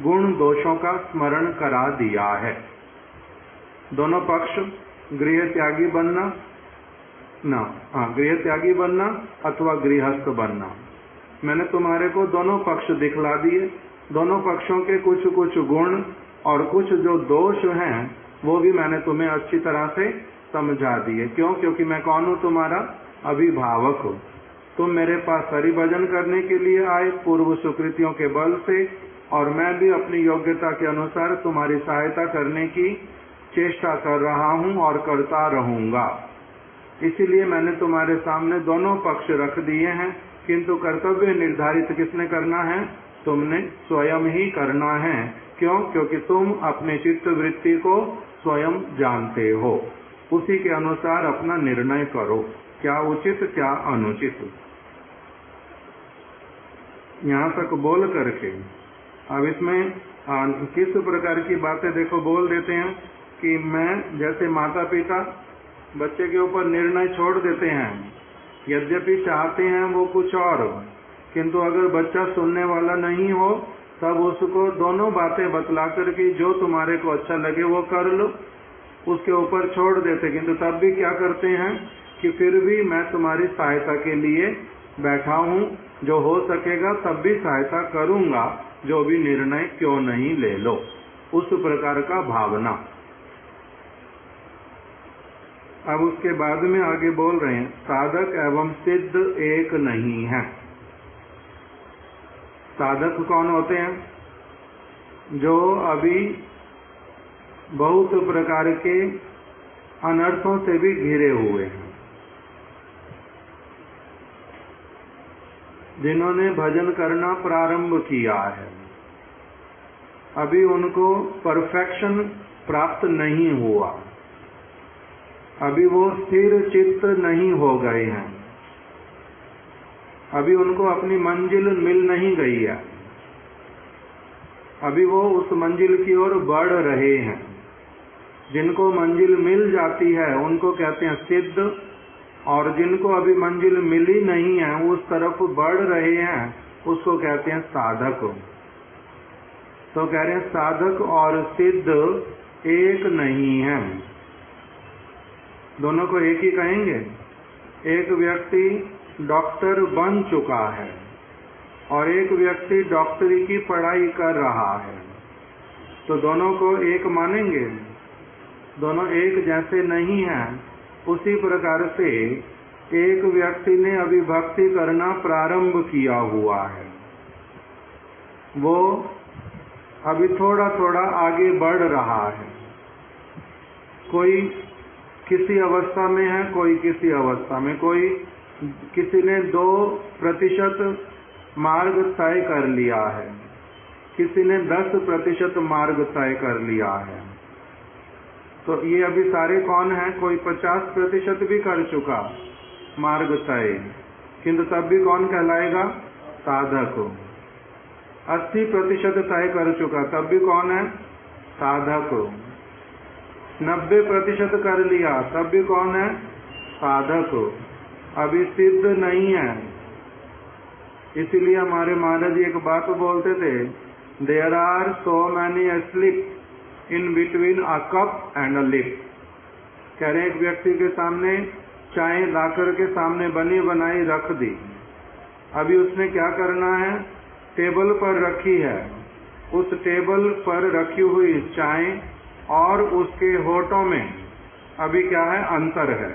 गुण दोषों का स्मरण करा दिया है। दोनों पक्ष, गृह त्यागी बनना गृह त्यागी बनना अथवा गृहस्थ बनना, मैंने तुम्हारे को दोनों पक्ष दिखला दिए। दोनों पक्षों के कुछ कुछ गुण और कुछ जो दोष हैं वो भी मैंने तुम्हें अच्छी तरह से समझा दिए। क्यों? क्योंकि मैं कौन हूँ, तुम्हारा अभिभावक हूँ। तुम मेरे पास हरि भजन करने के लिए आए पूर्व सुकृतियों के बल से, और मैं भी अपनी योग्यता के अनुसार तुम्हारी सहायता करने की चेष्टा कर रहा हूँ और करता रहूंगा। इसीलिए मैंने तुम्हारे सामने दोनों पक्ष रख दिए हैं, किंतु कर्तव्य निर्धारित किसने करना है? तुमने स्वयं ही करना है। क्यों? क्योंकि तुम अपने चित्त वृत्ति को स्वयं जानते हो। उसी के अनुसार अपना निर्णय करो, क्या उचित क्या अनुचित। यहाँ तक बोल करके अब इसमें किस प्रकार की बातें देखो बोल देते हैं कि मैं जैसे माता पिता बच्चे के ऊपर निर्णय छोड़ देते हैं, यद्यपि चाहते हैं वो कुछ और, किंतु अगर बच्चा सुनने वाला नहीं हो तब उसको दोनों बातें बतला करके जो तुम्हारे को अच्छा लगे वो कर लो, उसके ऊपर छोड़ देते। किंतु तब भी क्या करते हैं कि फिर भी मैं तुम्हारी सहायता के लिए बैठा हूँ, जो हो सकेगा तब भी सहायता करूंगा, जो भी निर्णय क्यों नहीं ले लो, उस प्रकार का भावना। अब उसके बाद में आगे बोल रहे हैं, साधक एवं सिद्ध एक नहीं है। साधक कौन होते हैं? जो अभी बहुत प्रकार के अनर्थों से भी घिरे हुए हैं, जिन्होंने भजन करना प्रारंभ किया है, अभी उनको परफेक्शन प्राप्त नहीं हुआ, अभी वो स्थिर चित्त नहीं हो गए हैं, अभी उनको अपनी मंजिल मिल नहीं गई है, अभी वो उस मंजिल की ओर बढ़ रहे हैं। जिनको मंजिल मिल जाती है उनको कहते हैं सिद्ध, और जिनको अभी मंजिल मिली नहीं है उस तरफ बढ़ रहे हैं उसको कहते हैं साधक। तो कह रहे हैं साधक और सिद्ध एक नहीं है, दोनों को एक ही कहेंगे। एक व्यक्ति डॉक्टर बन चुका है और एक व्यक्ति डॉक्टरी की पढ़ाई कर रहा है, तो दोनों को एक मानेंगे? दोनों एक जैसे नहीं हैं। उसी प्रकार से एक व्यक्ति ने अभी भक्ति करना प्रारंभ किया हुआ है, वो अभी थोड़ा थोड़ा आगे बढ़ रहा है, कोई किसी अवस्था में है, कोई किसी अवस्था में, कोई किसी ने 2% मार्ग तय कर लिया है, किसी ने 10% मार्ग तय कर लिया है। तो ये अभी सारे कौन है? कोई 50% भी कर चुका मार्ग तय, किंतु तब भी कौन कहलाएगा? साधक। 80% तय कर चुका, तब भी कौन है? साधक। 90% कर लिया, तब भी कौन है? साधक। अभी सिद्ध नहीं है। इसीलिए हमारे महाराज जी एक बात बोलते थे, there are so many slip in between a cup and a lip. कह रहे एक व्यक्ति के सामने चाय लाकर के सामने बनी बनाई रख दी, अभी उसने क्या करना है? टेबल पर रखी है, उस टेबल पर रखी हुई चाय और उसके होठों में अभी क्या है? अंतर है।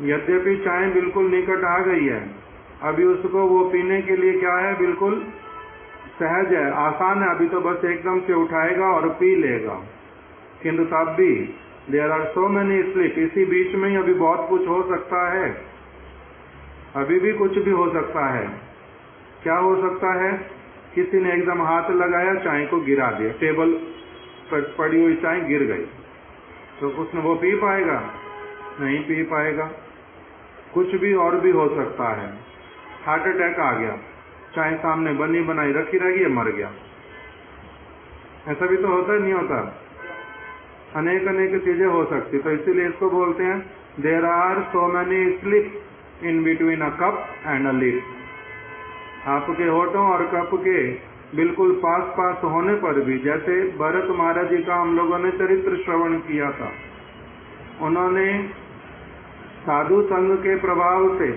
यद्यपि चाय बिल्कुल निकट आ गई है, अभी उसको वो पीने के लिए क्या है? बिल्कुल सहज है, आसान है, अभी तो बस एकदम से उठाएगा और पी लेगा। किंतु तब भी there are so many slip, इसी बीच में ही अभी बहुत कुछ हो सकता है। अभी भी कुछ भी हो सकता है। क्या हो सकता है? किसी ने एकदम हाथ लगाया, चाय को गिरा दिया, टेबल पर पड़ी हुई चाय गिर गई, तो उसने वो पी पाएगा? नहीं पी पाएगा। कुछ भी और भी हो सकता है। हार्ट अटैक आ गया, चाय सामने बनी बनाई रखी रहेगी, मर गया। ऐसा भी तो होता नहीं होता? अनेक अनेक चीजें हो सकती। तो इसीलिए इसको बोलते हैं there are so many slip in between a cup and a lip. आपके होठों और कप के बिल्कुल पास पास होने पर भी, जैसे भरत महाराज जी का हम लोगों ने चरित्र श्रवण किया था, उन्होंने साधु संग के प्रभाव से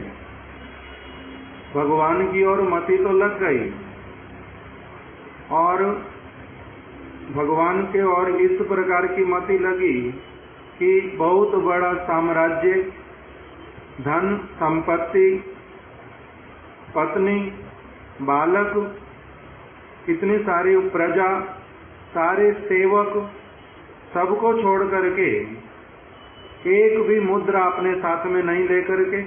भगवान की ओर मति तो लग गई, और भगवान के ओर इस प्रकार की मति लगी कि बहुत बड़ा साम्राज्य, धन संपत्ति, पत्नी, बालक, इतनी सारी प्रजा, सारे सेवक, सबको छोड़ करके एक भी मुद्रा अपने साथ में नहीं लेकर के,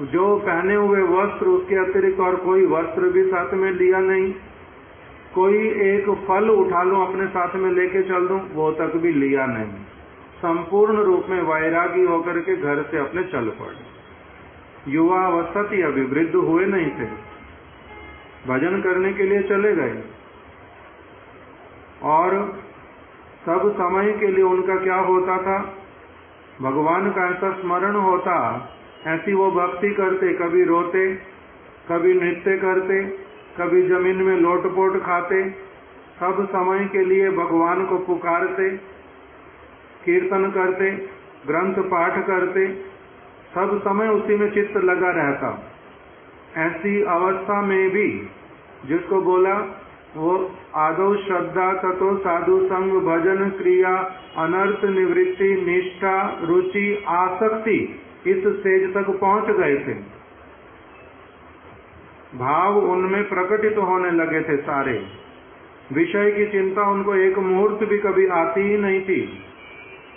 जो पहने हुए वस्त्र उसके अतिरिक्त और कोई वस्त्र भी साथ में लिया नहीं, कोई एक फल उठा लूं अपने साथ में लेके चल दूं वो तक भी लिया नहीं, संपूर्ण रूप में वैरागी होकर के घर से अपने चल पड़े। युवा अवस्था थी, अभी वृद्ध हुए नहीं थे, भजन करने के लिए चले गए, और सब समय के लिए उनका क्या होता था, भगवान का ऐसा स्मरण होता, ऐसी वो भक्ति करते, कभी रोते, कभी नृत्य करते, कभी जमीन में लोटपोट खाते, सब समय के लिए भगवान को पुकारते, कीर्तन करते, ग्रंथ पाठ करते, सब समय उसी में चित्त लगा रहता। ऐसी अवस्था में भी जिसको बोला वो आदौ श्रद्धा, ततो साधु संग, भजन क्रिया, अनर्थ निवृत्ति, निष्ठा, रुचि, आसक्ति, इस स्टेज तक पहुंच गए थे। भाव उनमें प्रकटित होने लगे थे सारे। विषय की चिंता उनको एक मुहूर्त भी कभी आती ही नहीं थी।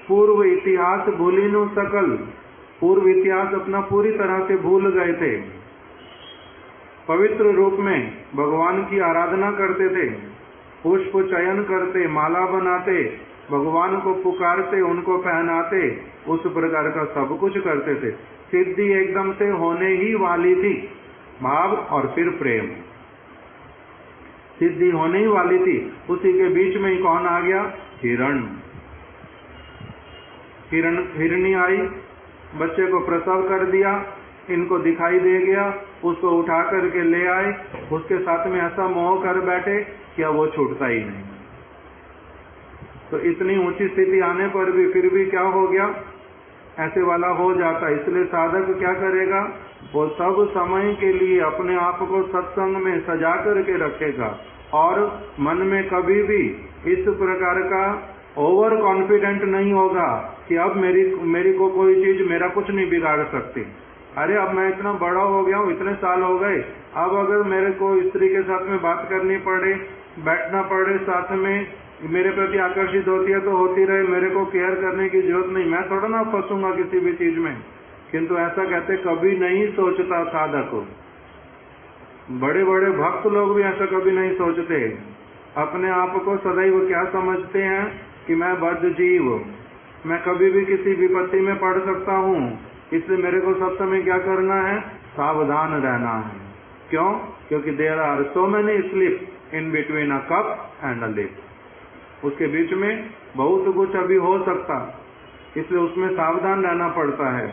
पूर्व इतिहास भूलिनु सकल, पूर्व इतिहास अपना पूरी तरह से भूल गए थे। पवित्र रूप में भगवान की आराधना करते थे, पुष्प चयन करते, माला बनाते, भगवान को पुकारते, उनको पहनाते, उस प्रकार का सब कुछ करते थे। सिद्धि एकदम से होने ही वाली थी, भाव और फिर प्रेम, सिद्धि होने ही वाली थी। उसी के बीच में ही कौन आ गया? हिरणी आई, बच्चे को प्रसव कर दिया, इनको दिखाई दे गया, उसको उठा करके ले आए, उसके साथ में ऐसा मोह कर बैठे कि अब वो छूटता ही नहीं। तो इतनी ऊंची स्थिति आने पर भी फिर भी क्या हो गया? ऐसे वाला हो जाता। इसलिए साधक क्या करेगा? वो सब समय के लिए अपने आप को सत्संग में सजा करके रखेगा, और मन में कभी भी इस प्रकार का ओवर कॉन्फिडेंट नहीं होगा कि अब मेरी को कोई चीज मेरा कुछ नहीं बिगाड़ सकती। अरे अब मैं इतना बड़ा हो गया हूँ, इतने साल हो गए, अब अगर मेरे को स्त्री के साथ में बात करनी पड़े, बैठना पड़े, साथ में मेरे प्रति आकर्षित होती है तो होती रहे, मेरे को केयर करने की जरूरत नहीं, मैं थोड़ा ना फंसूंगा किसी भी चीज में। किंतु ऐसा कहते कभी नहीं सोचता साधक। बड़े बड़े भक्त लोग भी ऐसा कभी नहीं सोचते। अपने आप को सदैव क्या समझते हैं कि मैं बद्ध जीव, मैं कभी भी किसी विपत्ति में पड़ सकता हूँ, इसलिए मेरे को सब समय क्या करना है? सावधान रहना है। क्यों? क्योंकि there are so many slip in between a cup and a lip. उसके बीच में बहुत कुछ अभी हो सकता, इसलिए उसमें सावधान रहना पड़ता है।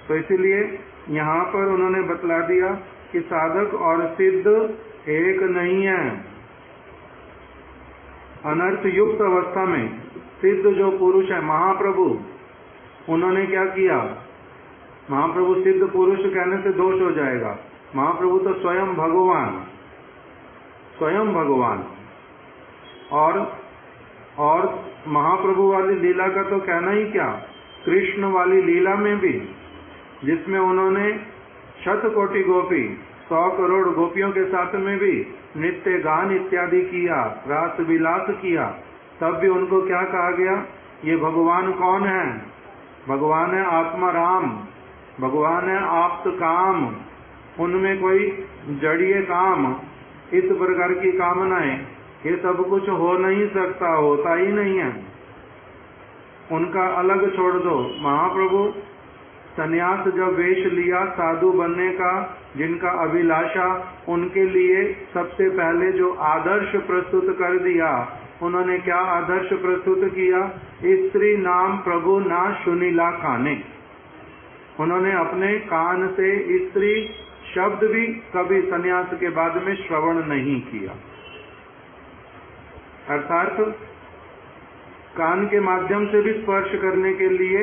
तो इसीलिए यहाँ पर उन्होंने बतला दिया कि साधक और सिद्ध एक नहीं है। अनर्थ युक्त अवस्था में सिद्ध जो पुरुष है, महाप्रभु, उन्होंने क्या किया? महाप्रभु सिद्ध पुरुष कहने से दोष हो जाएगा। महाप्रभु तो स्वयं भगवान, और महाप्रभु वाली लीला का तो कहना ही क्या, कृष्ण वाली लीला में भी, जिसमें उन्होंने 100 कोटि गोपी, 100 करोड़ गोपियों के साथ में भी नित्य गान इत्यादि किया, रास विलास किया, तब भी उनको क्या कहा गया? ये भगवान कौन है? भगवान है आत्मा राम, भगवान है आप्त काम, उनमें कोई जड़ीय काम, इस प्रकार की कामनाएं, ये सब कुछ हो नहीं सकता, होता ही नहीं है। उनका अलग छोड़ दो। महाप्रभु सन्यास जब वेश लिया साधु बनने का, जिनका अभिलाषा, उनके लिए सबसे पहले जो आदर्श प्रस्तुत कर दिया, उन्होंने क्या आदर्श प्रस्तुत किया? स्त्री नाम प्रभु ना सुनीला काने। उन्होंने अपने कान से स्त्री शब्द भी कभी सन्यास के बाद में श्रवण नहीं किया। अर्थात कान के माध्यम से भी स्पर्श करने के लिए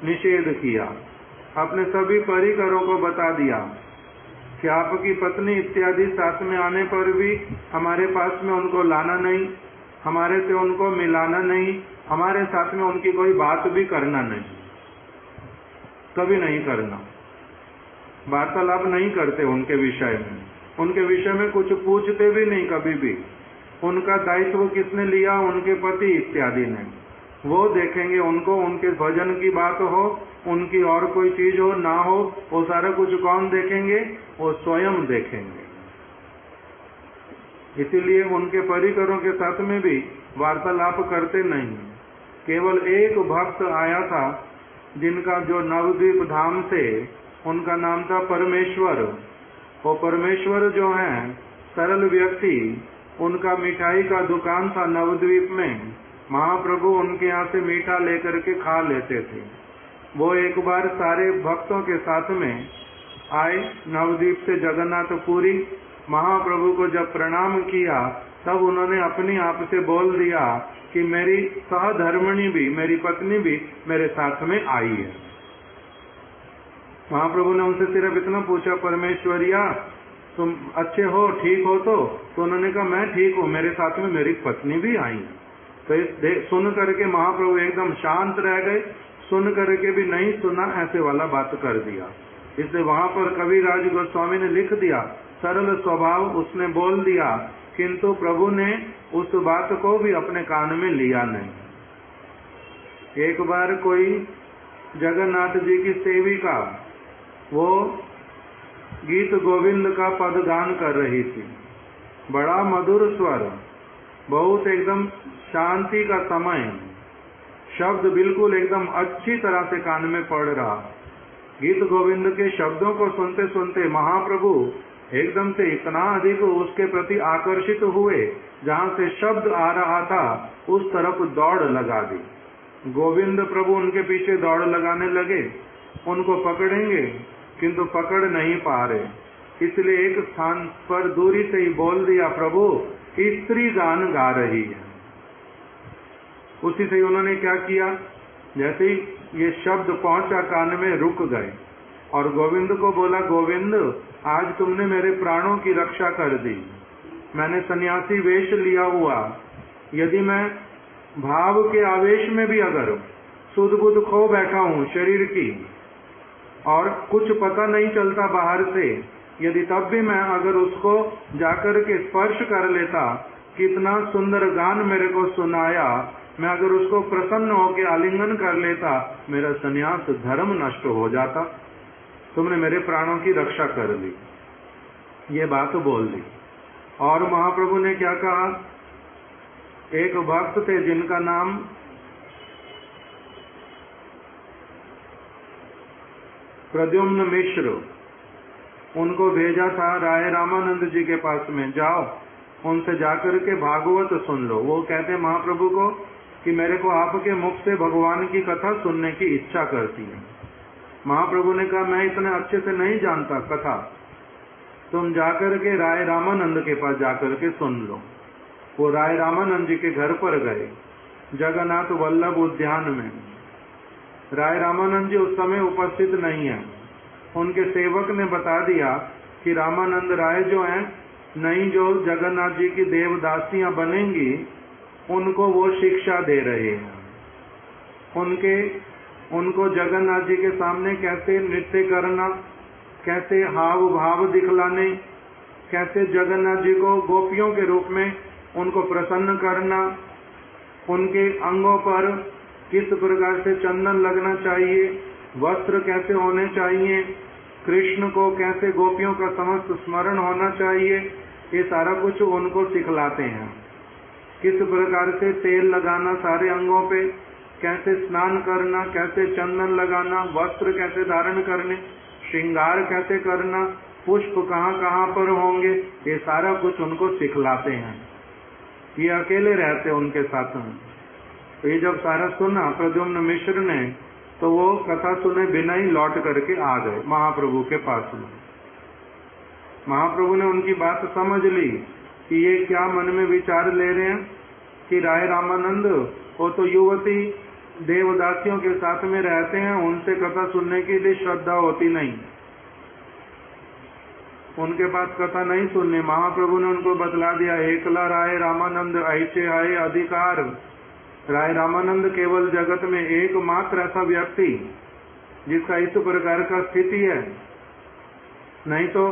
निषेध किया। अपने सभी परिकरों को बता दिया कि आपकी पत्नी इत्यादि साथ में आने पर भी हमारे पास में उनको लाना नहीं, हमारे से उनको मिलाना नहीं, हमारे साथ में उनकी कोई बात भी करना नहीं, कभी नहीं करना। वार्तालाप नहीं करते उनके विषय में, उनके विषय में कुछ पूछते भी नहीं कभी भी। उनका दायित्व किसने लिया? उनके पति इत्यादि ने। वो देखेंगे उनको, उनके भजन की बात हो, उनकी और कोई चीज हो ना हो, वो सारा कुछ कौन देखेंगे? वो स्वयं देखेंगे। इसीलिए उनके परिकरों के साथ में भी वार्तालाप करते नहीं। केवल एक भक्त आया था जिनका जो नवद्वीप धाम से, उनका नाम था परमेश्वर। वो परमेश्वर जो है सरल व्यक्ति, उनका मिठाई का दुकान था नवद्वीप में। महाप्रभु उनके यहाँ से मीठा लेकर के खा लेते थे। वो एक बार सारे भक्तों के साथ में आए नवद्वीप से जगन्नाथपुरी। महाप्रभु को जब प्रणाम किया तब उन्होंने अपनी आप से बोल दिया कि मेरी सहधर्मिणी भी, मेरी पत्नी भी मेरे साथ में आई है। महाप्रभु ने उनसे सिर्फ इतना पूछा, परमेश्वरिया तुम अच्छे हो, ठीक हो? तो उन्होंने कहा मैं ठीक हूँ, मेरे साथ में मेरी पत्नी भी आई है। तो सुन करके महाप्रभु एकदम शांत रह गए, सुन करके भी नहीं सुना ऐसे वाला बात कर दिया। इसलिए वहां पर कविराज गोस्वामी ने लिख दिया, सरल स्वभाव उसने बोल दिया, किंतु प्रभु ने उस बात को भी अपने कान में लिया नहीं। एक बार कोई जगन्नाथ जी की सेविका, वो गीत गोविंद का पद गान कर रही थी, बड़ा मधुर स्वर, बहुत एकदम शांति का समय, शब्द बिल्कुल एकदम अच्छी तरह से कान में पड़ रहा। गीत गोविंद के शब्दों को सुनते सुनते महाप्रभु एकदम से इतना अधिक उसके प्रति आकर्षित हुए, जहां से शब्द आ रहा था उस तरफ दौड़ लगा दी। गोविंद प्रभु उनके पीछे दौड़ लगाने लगे, उनको पकड़ेंगे किंतु पकड़ नहीं पा रहे। इसलिए एक स्थान पर दूरी से ही बोल दिया, प्रभु स्त्री गान गा रही है। उसी से उन्होंने क्या किया, जैसे ही ये शब्द पहुंचा कान में रुक गए और गोविंद को बोला, गोविंद आज तुमने मेरे प्राणों की रक्षा कर दी। मैंने सन्यासी वेश लिया हुआ, यदि मैं भाव के आवेश में भी अगर सुध बुध खो बैठा हूँ शरीर की और कुछ पता नहीं चलता बाहर से, यदि तब भी मैं अगर उसको जाकर के स्पर्श कर लेता, कितना सुंदर गान मेरे को सुनाया, मैं अगर उसको प्रसन्न होकर आलिंगन कर लेता, मेरा सन्यास धर्म नष्ट हो जाता। तुमने मेरे प्राणों की रक्षा कर ली, ये बात बोल दी। और महाप्रभु ने क्या कहा, एक भक्त थे जिनका नाम प्रद्युम्न मिश्र, उनको भेजा था राय रामानंद जी के पास में, जाओ उनसे जाकर के भागवत सुन लो। वो कहते महाप्रभु को कि मेरे को आपके मुख से भगवान की कथा सुनने की इच्छा करती है। महाप्रभु ने कहा मैं इतने अच्छे से नहीं जानता कथा, तुम जाकर के राय रामानंद के पास जाकर के सुन लो। वो राय रामानंद जी के घर पर गए, जगन्नाथ वल्लभ उद्यान में। राय रामानंद जी उस समय उपस्थित नहीं है। उनके सेवक ने बता दिया कि रामानंद राय जो हैं, नई जो जगन्नाथ जी की देवदासियां बनेंगी, उनको वो शिक्षा दे रहे हैं। उनको जगन्नाथ जी के सामने कैसे नृत्य करना, कैसे हाव भाव दिखलाने, कैसे जगन्नाथ जी को गोपियों के रूप में उनको प्रसन्न करना, उनके अंगों पर किस प्रकार से चंदन लगना चाहिए, वस्त्र कैसे होने चाहिए, कृष्ण को कैसे गोपियों का समस्त स्मरण होना चाहिए, ये सारा कुछ उनको सिखलाते हैं। किस प्रकार से तेल लगाना सारे अंगों पे, कैसे स्नान करना, कैसे चंदन लगाना, वस्त्र कैसे धारण करने, श्रृंगार कैसे करना, पुष्प कहाँ कहाँ पर होंगे, ये सारा कुछ उनको सिखलाते हैं। ये अकेले रहते उनके साथ में। तो ये जब सारा सुना प्रद्युम्न मिश्र ने, तो वो कथा सुने बिना ही लौट करके आ गए महाप्रभु के पास में। महाप्रभु ने उनकी बात समझ ली कि ये क्या मन में विचार ले रहे हैं कि राय रामानंद वो तो युवती देवदासियों के साथ में रहते हैं, उनसे कथा सुनने के लिए श्रद्धा होती नहीं, उनके पास कथा नहीं सुननी। महाप्रभु ने उनको बतला दिया, एकला राय रामानंद ऐसे आए अधिकार। राय रामानंद केवल जगत में एकमात्र ऐसा व्यक्ति जिसका इस प्रकार का स्थिति है। नहीं तो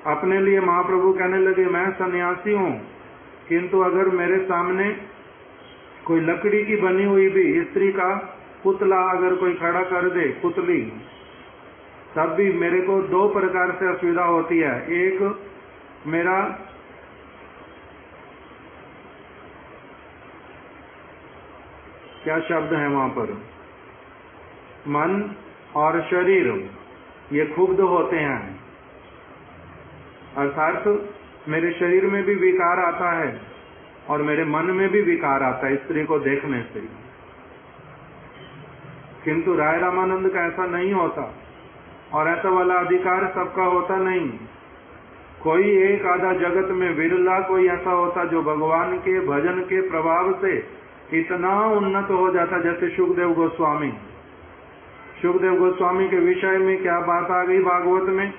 अपने लिए महाप्रभु कहने लगे, मैं सन्यासी हूँ, किंतु अगर मेरे सामने कोई लकड़ी की बनी हुई भी स्त्री का पुतला अगर कोई खड़ा कर दे, पुतली, तब भी मेरे को दो प्रकार से असुविधा होती है। एक, मेरा क्या शब्द है वहां पर, मन और शरीर ये क्षुब्ध होते हैं, अर्थात मेरे शरीर में भी विकार आता है और मेरे मन में भी विकार आता है स्त्री को देखने से। किंतु राय रामानंद का ऐसा नहीं होता, और ऐसा वाला अधिकार सबका होता नहीं। कोई एक आधा जगत में विरला कोई ऐसा होता जो भगवान के भजन के प्रभाव से इतना उन्नत हो जाता, जैसे सुखदेव गोस्वामी। सुखदेव गोस्वामी के विषय में क्या बात आ गई भागवत में।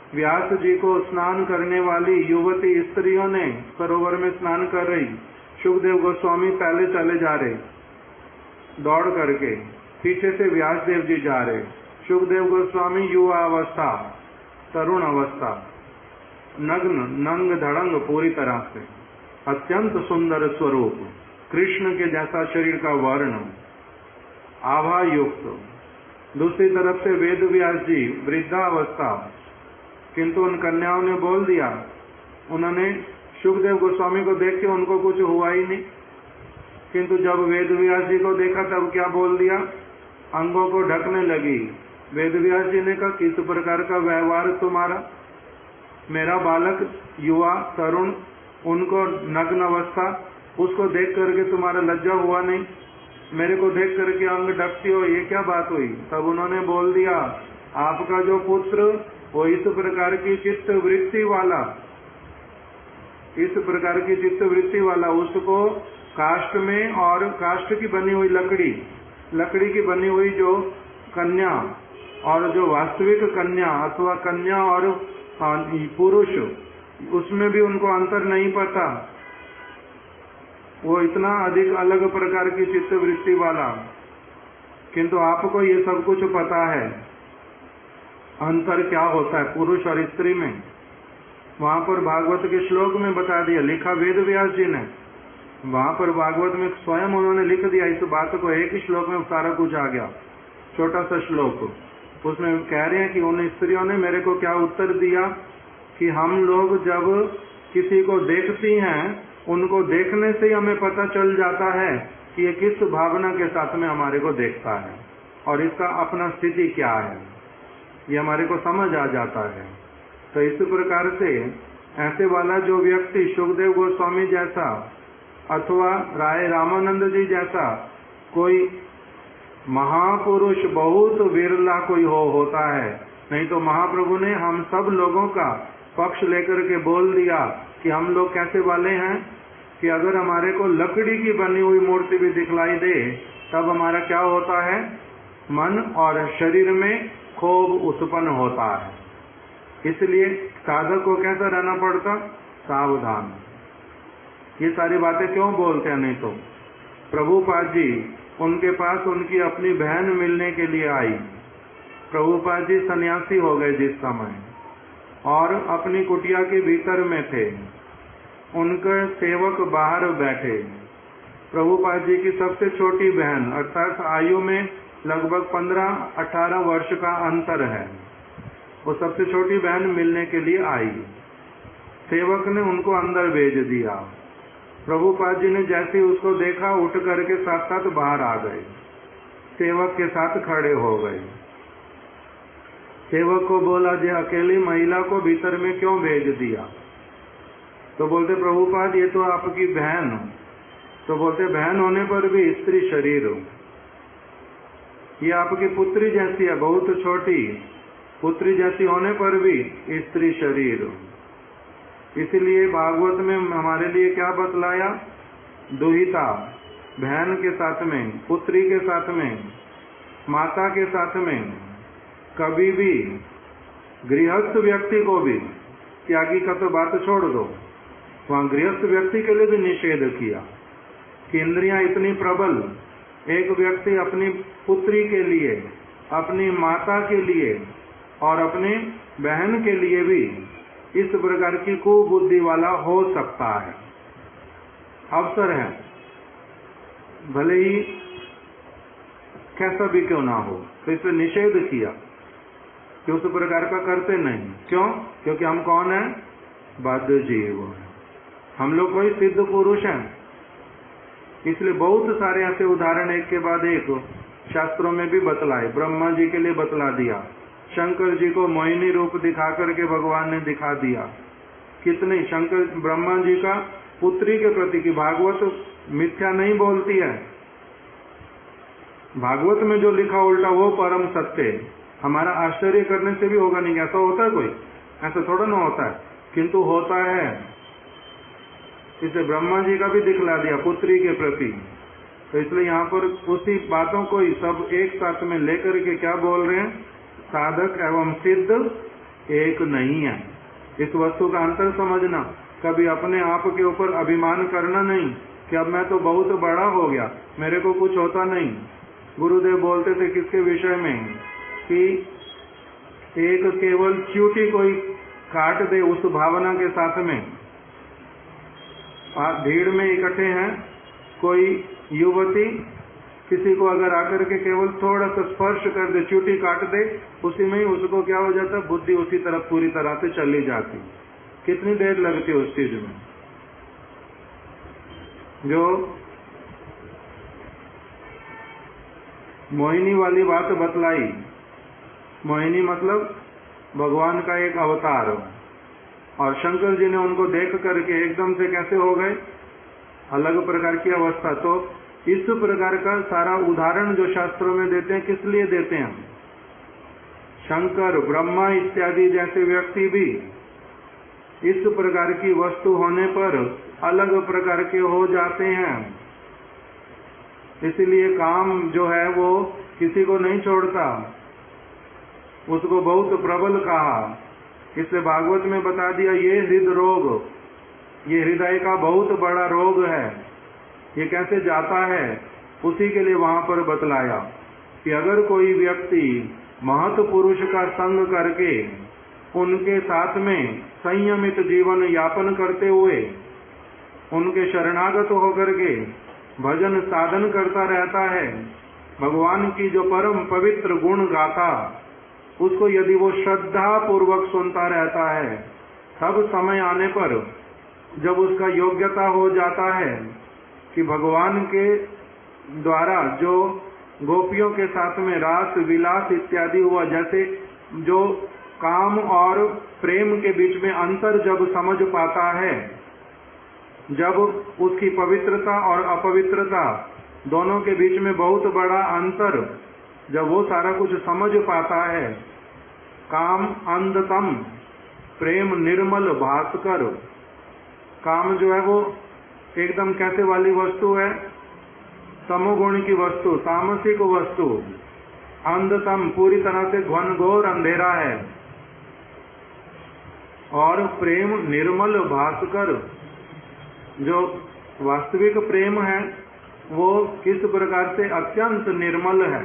व्यास जी को स्नान करने वाली युवती स्त्रियों ने सरोवर में स्नान कर रही, सुखदेव गोस्वामी पहले चले जा रहे दौड़ करके, पीछे से व्यास देव जी जा रहे। सुखदेव गोस्वामी युवा अवस्था, तरुण अवस्था, नग्न नंग धड़ंग पूरी तरह से, अत्यंत सुंदर स्वरूप, कृष्ण के जैसा शरीर का वर्ण, आभा युक्त। दूसरी तरफ से वेद व्यास जी वृद्धावस्था, किंतु उन कन्याओं ने बोल दिया, उन्होंने सुखदेव गोस्वामी को देख के उनको कुछ हुआ ही नहीं, किंतु जब वेद व्यास जी को देखा तब क्या बोल दिया, अंगों को ढकने लगी। वेद व्यास जी ने कहा, किस प्रकार का व्यवहार तुम्हारा, मेरा बालक युवा तरुण, उनको नग्न अवस्था, उसको देख करके तुम्हारा लज्जा हुआ नहीं, मेरे को देख करके अंग ढकती हो, ये क्या बात हुई। तब उन्होंने बोल दिया, आपका जो पुत्र वो इस प्रकार की चित्त वृत्ति वाला, इस प्रकार की चित्त वृत्ति वाला, उसको काष्ठ में और काष्ठ की बनी हुई लकड़ी की बनी हुई जो कन्या और जो वास्तविक कन्या अथवा कन्या और पुरुष, उसमें भी उनको अंतर नहीं पता, वो इतना अधिक अलग प्रकार की चित्त वृत्ति वाला, किंतु आपको ये सब कुछ पता है अंतर क्या होता है पुरुष और स्त्री में। वहां पर भागवत के श्लोक में बता दिया, लिखा वेद व्यास जी ने, वहां पर भागवत में स्वयं उन्होंने लिख दिया इस बात को, एक ही श्लोक में सारा कुछ आ गया, छोटा सा श्लोक। उसमें कह रहे हैं कि उन स्त्रियों ने मेरे को क्या उत्तर दिया कि हम लोग जब किसी को देखती हैं, उनको देखने से ही हमें पता चल जाता है कि ये किस भावना के साथ में हमारे को देखता है और इसका अपना स्थिति क्या है, ये हमारे को समझ आ जाता है। तो इस प्रकार से ऐसे वाला जो व्यक्ति सुखदेव गोस्वामी जैसा अथवा राय रामानंद जी जैसा कोई महापुरुष बहुत विरला कोई होता है। नहीं तो महाप्रभु ने हम सब लोगों का पक्ष लेकर के बोल दिया कि हम लोग कैसे वाले हैं कि अगर हमारे को लकड़ी की बनी हुई मूर्ति भी दिखलाई दे तब हमारा क्या होता है, मन और शरीर में क्षोभ उत्पन्न होता है। इसलिए साधक को कैसा रहना पड़ता, सावधान। ये सारी बातें क्यों बोलते हैं, नहीं तो प्रभुपाद जी उनके पास उनकी अपनी बहन मिलने के लिए आई। प्रभुपाद जी सन्यासी हो गए जिस समय, और अपनी कुटिया के भीतर में थे, उनके सेवक बाहर बैठे। प्रभुपाद जी की सबसे छोटी बहन अर्थात आयु में लगभग 15-18 वर्ष का अंतर है। वो सबसे छोटी बहन मिलने के लिए आई। सेवक ने उनको अंदर भेज दिया। प्रभुपाद जी ने जैसे ही उसको देखा, उठ करके साथ साथ बाहर आ गए, सेवक के साथ खड़े हो गए। सेवक को बोला, जी अकेली महिला को भीतर में क्यों भेज दिया? तो बोलते, प्रभुपाद ये तो आपकी बहन। तो बोलते, बहन होने पर भी स्त्री शरीर, ये आपकी पुत्री जैसी है, बहुत छोटी पुत्री जैसी होने पर भी स्त्री शरीर। इसलिए भागवत में हमारे लिए क्या बतलाया? दुहिता, बहन के साथ में, पुत्री के साथ में, माता के साथ में कभी भी गृहस्थ व्यक्ति को भी, त्यागी का तो बात छोड़ दो, वहां गृहस्थ व्यक्ति के लिए भी निषेध किया कि इंद्रियां इतनी प्रबल, एक व्यक्ति अपनी पुत्री के लिए, अपनी माता के लिए और अपनी बहन के लिए भी इस प्रकार की कुबुद्धि वाला हो सकता है। अवसर है, भले ही कैसा भी क्यों ना हो, तो इसे निषेध किया कि उस प्रकार का करते नहीं। क्यों? क्योंकि हम कौन है? बद्ध जीव। हम लोग कोई सिद्ध पुरुष हैं। इसलिए बहुत सारे ऐसे उदाहरण एक के बाद एक शास्त्रों में भी बतलाए। ब्रह्मा जी के लिए बतला दिया, शंकर जी को मोहिनी रूप दिखा करके भगवान ने दिखा दिया। कितने शंकर ब्रह्मा जी का पुत्री के प्रति की भागवत मिथ्या नहीं बोलती है। भागवत में जो लिखा उल्टा वो परम सत्य। हमारा आश्चर्य करने से भी होगा नहीं। ऐसा होता है कोई? ऐसा थोड़ा ना होता है, किंतु होता है। इसे ब्रह्मा जी का भी दिखला दिया पुत्री के प्रति। तो इसलिए यहाँ पर उसी बातों को ही सब एक साथ में लेकर के क्या बोल रहे हैं? साधक एवं सिद्ध एक नहीं है। इस वस्तु का अंतर समझना। कभी अपने आप के ऊपर अभिमान करना नहीं कि अब मैं तो बहुत बड़ा हो गया, मेरे को कुछ होता नहीं। गुरुदेव बोलते थे किसके विषय में कि एक केवल चींटी कोई काट दे, उस भावना के साथ में भीड़ में इकट्ठे हैं, कोई युवती किसी को अगर आकर के केवल थोड़ा सा स्पर्श कर दे, चींटी काट दे, उसी में ही उसको क्या हो जाता है? बुद्धि उसी तरफ पूरी तरह से चली जाती। कितनी देर लगती है उस चीज में? जो मोहिनी वाली बात बतलाई, मोहिनी मतलब भगवान का एक अवतार, और शंकर जी ने उनको देख करके एकदम से कैसे हो गए? अलग प्रकार की अवस्था। तो इस प्रकार का सारा उदाहरण जो शास्त्रों में देते हैं, किस लिए देते हैं? शंकर, ब्रह्मा इत्यादि जैसे व्यक्ति भी इस प्रकार की वस्तु होने पर अलग प्रकार के हो जाते हैं। इसलिए काम जो है वो किसी को नहीं छोड़ता, उसको बहुत प्रबल कहा। इसलिए भागवत में बता दिया ये हृदय रोग, ये हृदय का बहुत बड़ा रोग है। ये कैसे जाता है? उसी के लिए वहां पर बतलाया कि अगर कोई व्यक्ति महत पुरुष का संग करके उनके साथ में संयमित जीवन यापन करते हुए उनके शरणागत होकर के भजन साधन करता रहता है, भगवान की जो परम पवित्र गुण गाथा, उसको यदि वो श्रद्धा पूर्वक सुनता रहता है, तब समय आने पर जब उसका योग्यता हो जाता है कि भगवान के द्वारा जो गोपियों के साथ में रास विलास इत्यादि हुआ, जैसे जो काम और प्रेम के बीच में अंतर जब समझ पाता है, जब उसकी पवित्रता और अपवित्रता दोनों के बीच में बहुत बड़ा अंतर, जब वो सारा कुछ समझ पाता है, काम अंधतम, प्रेम निर्मल भास्कर। काम जो है वो एकदम कैसे वाली वस्तु है? तमोगुण की वस्तु, तामसिक वस्तु। अंधतम पूरी तरह से घनघोर अंधेरा है, और प्रेम निर्मल भास्कर, जो वास्तविक प्रेम है वो किस प्रकार से अत्यंत निर्मल है,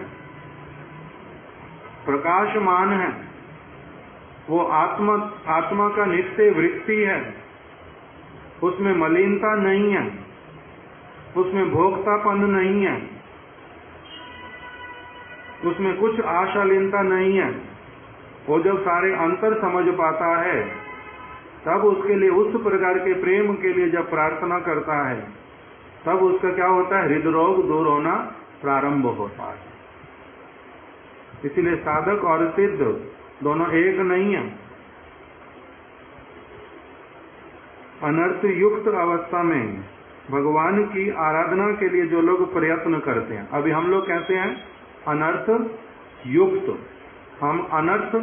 प्रकाशमान है। वो आत्मा का नित्य वृत्ति है, उसमें मलिनता नहीं है, उसमें भोक्तापन नहीं है। उसमें कुछ आशालीनता नहीं है। वो जब सारे अंतर समझ पाता है तब उसके लिए, उस प्रकार के प्रेम के लिए जब प्रार्थना करता है, तब उसका क्या होता है, हृदरोग दूर होना प्रारंभ होता है। इसलिए साधक और सिद्ध दोनों एक नहीं है। अनर्थ युक्त अवस्था में भगवान की आराधना के लिए जो लोग प्रयत्न करते हैं, अभी हम लोग कहते हैं अनर्थ युक्त, हम अनर्थ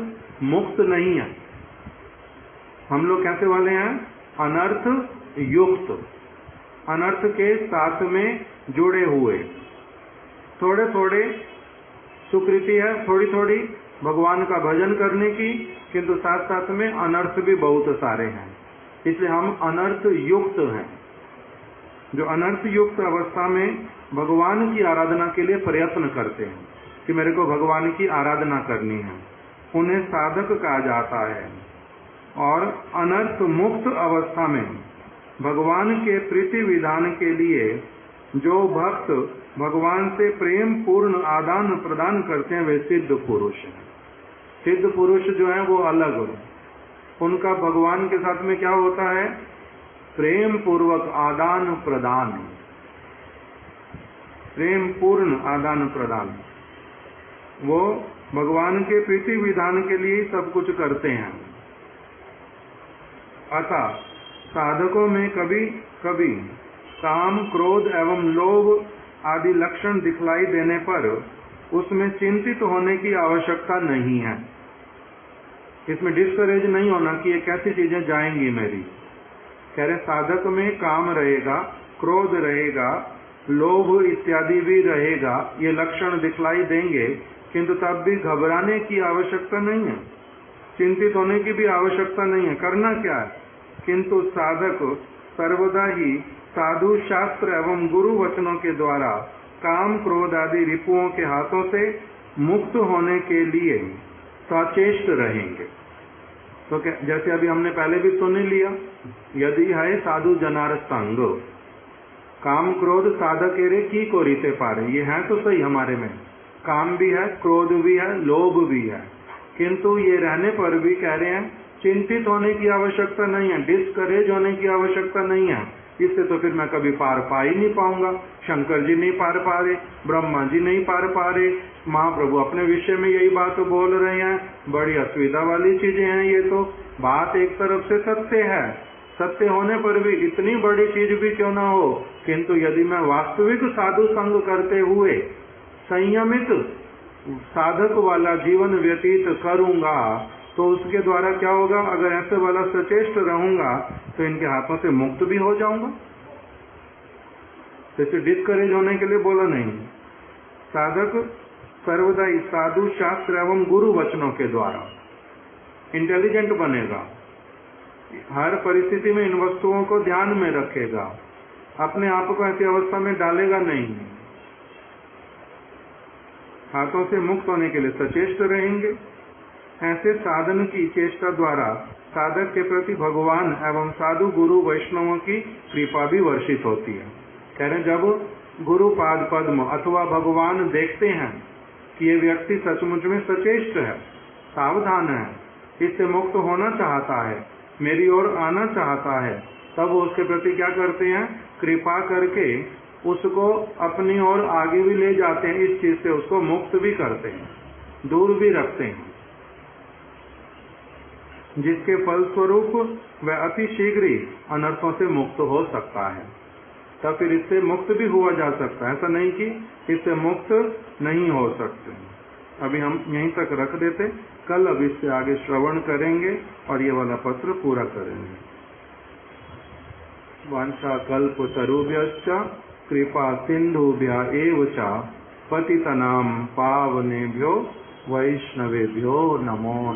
मुक्त नहीं है। हम लोग कहते वाले हैं अनर्थ युक्त, अनर्थ के साथ में जुड़े हुए। थोड़े थोड़े सुकृति है, थोड़ी थोड़ी भगवान का भजन करने की, किंतु साथ साथ में अनर्थ भी बहुत सारे हैं, इसलिए हम अनर्थ युक्त हैं। जो अनर्थ युक्त अवस्था में भगवान की आराधना के लिए प्रयत्न करते हैं कि मेरे को भगवान की आराधना करनी है, उन्हें साधक कहा जाता है। और अनर्थ मुक्त अवस्था में भगवान के प्रीति विधान के लिए जो भक्त भगवान से प्रेम पूर्ण आदान प्रदान करते हैं, वे सिद्ध पुरुष हैं। सिद्ध पुरुष जो है वो अलग, उनका भगवान के साथ में क्या होता है, प्रेम पूर्वक आदान प्रदान, प्रेम पूर्ण आदान प्रदान। वो भगवान के प्रीति विधान के लिए सब कुछ करते हैं। अतः साधकों में कभी कभी काम, क्रोध एवं लोभ आदि लक्षण दिखलाई देने पर उसमें चिंतित होने की आवश्यकता नहीं है। इसमें डिस्करेज नहीं होना कि ये कैसी चीजें जाएंगी मेरी। कह रहे साधक में काम रहेगा, क्रोध रहेगा, लोभ इत्यादि भी रहेगा, ये लक्षण दिखलाई देंगे, किंतु तब भी घबराने की आवश्यकता नहीं है, चिंतित होने की भी आवश्यकता नहीं है। करना क्या है, किंतु साधक सर्वदा ही साधु शास्त्र एवं गुरु वचनों के द्वारा काम, क्रोध आदि रिपुओं के हाथों से मुक्त होने के लिए सचेष्ट रहेंगे। तो जैसे अभी हमने पहले भी सुन लिया, यदि है साधु जनार संग, काम क्रोध साधक रे की को रीते पारे, ये है तो सही हमारे में, काम भी है, क्रोध भी है, लोभ भी है, किंतु ये रहने पर भी कह रहे हैं चिंतित होने की आवश्यकता नहीं है, डिस्करेज होने की आवश्यकता नहीं है। इससे तो फिर मैं कभी पार पा ही नहीं पाऊंगा। शंकर जी नहीं पार पा रहे, ब्रह्मा जी नहीं पार पा रहे, महाप्रभु अपने विषय में यही बात बोल रहे हैं, बड़ी असुविधा वाली चीजें हैं। ये तो बात एक तरफ से सत्य है, सत्य होने पर भी इतनी बड़ी चीज भी क्यों ना हो, किंतु यदि मैं वास्तविक साधु संग करते हुए संयमित साधक वाला जीवन व्यतीत करूंगा तो उसके द्वारा क्या होगा, अगर ऐसे वाला सचेष्ट रहूंगा तो इनके हाथों से मुक्त भी हो जाऊंगा। तो इसे डिस्करेज होने के लिए बोला नहीं। साधक सर्वदा साधु शास्त्र एवं गुरु वचनों के द्वारा इंटेलिजेंट बनेगा, हर परिस्थिति में इन वस्तुओं को ध्यान में रखेगा, अपने आप को ऐसी अवस्था में डालेगा नहीं, हाथों से मुक्त होने के लिए सचेष्ट रहेंगे। ऐसे साधन की चेष्टा द्वारा साधक के प्रति भगवान एवं साधु गुरु वैष्णवों की कृपा भी वर्षित होती है। कह रहे जब गुरु पाद पद्म अथवा भगवान देखते हैं कि ये व्यक्ति सचमुच में सचेष्ट है, सावधान है, इससे मुक्त होना चाहता है, मेरी ओर आना चाहता है, तब वो उसके प्रति क्या करते हैं, कृपा करके उसको अपनी ओर आगे भी ले जाते हैं, इस चीज से उसको मुक्त भी करते हैं, दूर भी रखते हैं, जिसके फलस्वरूप वह अति शीघ्र ही अनर्थों से मुक्त हो सकता है। तब फिर इससे मुक्त भी हुआ जा सकता है, ऐसा नहीं कि इससे मुक्त नहीं हो सकते। अभी हम यहीं तक रख देते, कल अब इससे आगे श्रवण करेंगे और ये वाला पत्र पूरा करेंगे। वांछा कल्प तरुभ्यश्च कृपा सिंधुभ्य एव च पतितनां पावनेभ्यो वैष्णवेभ्यो नमो।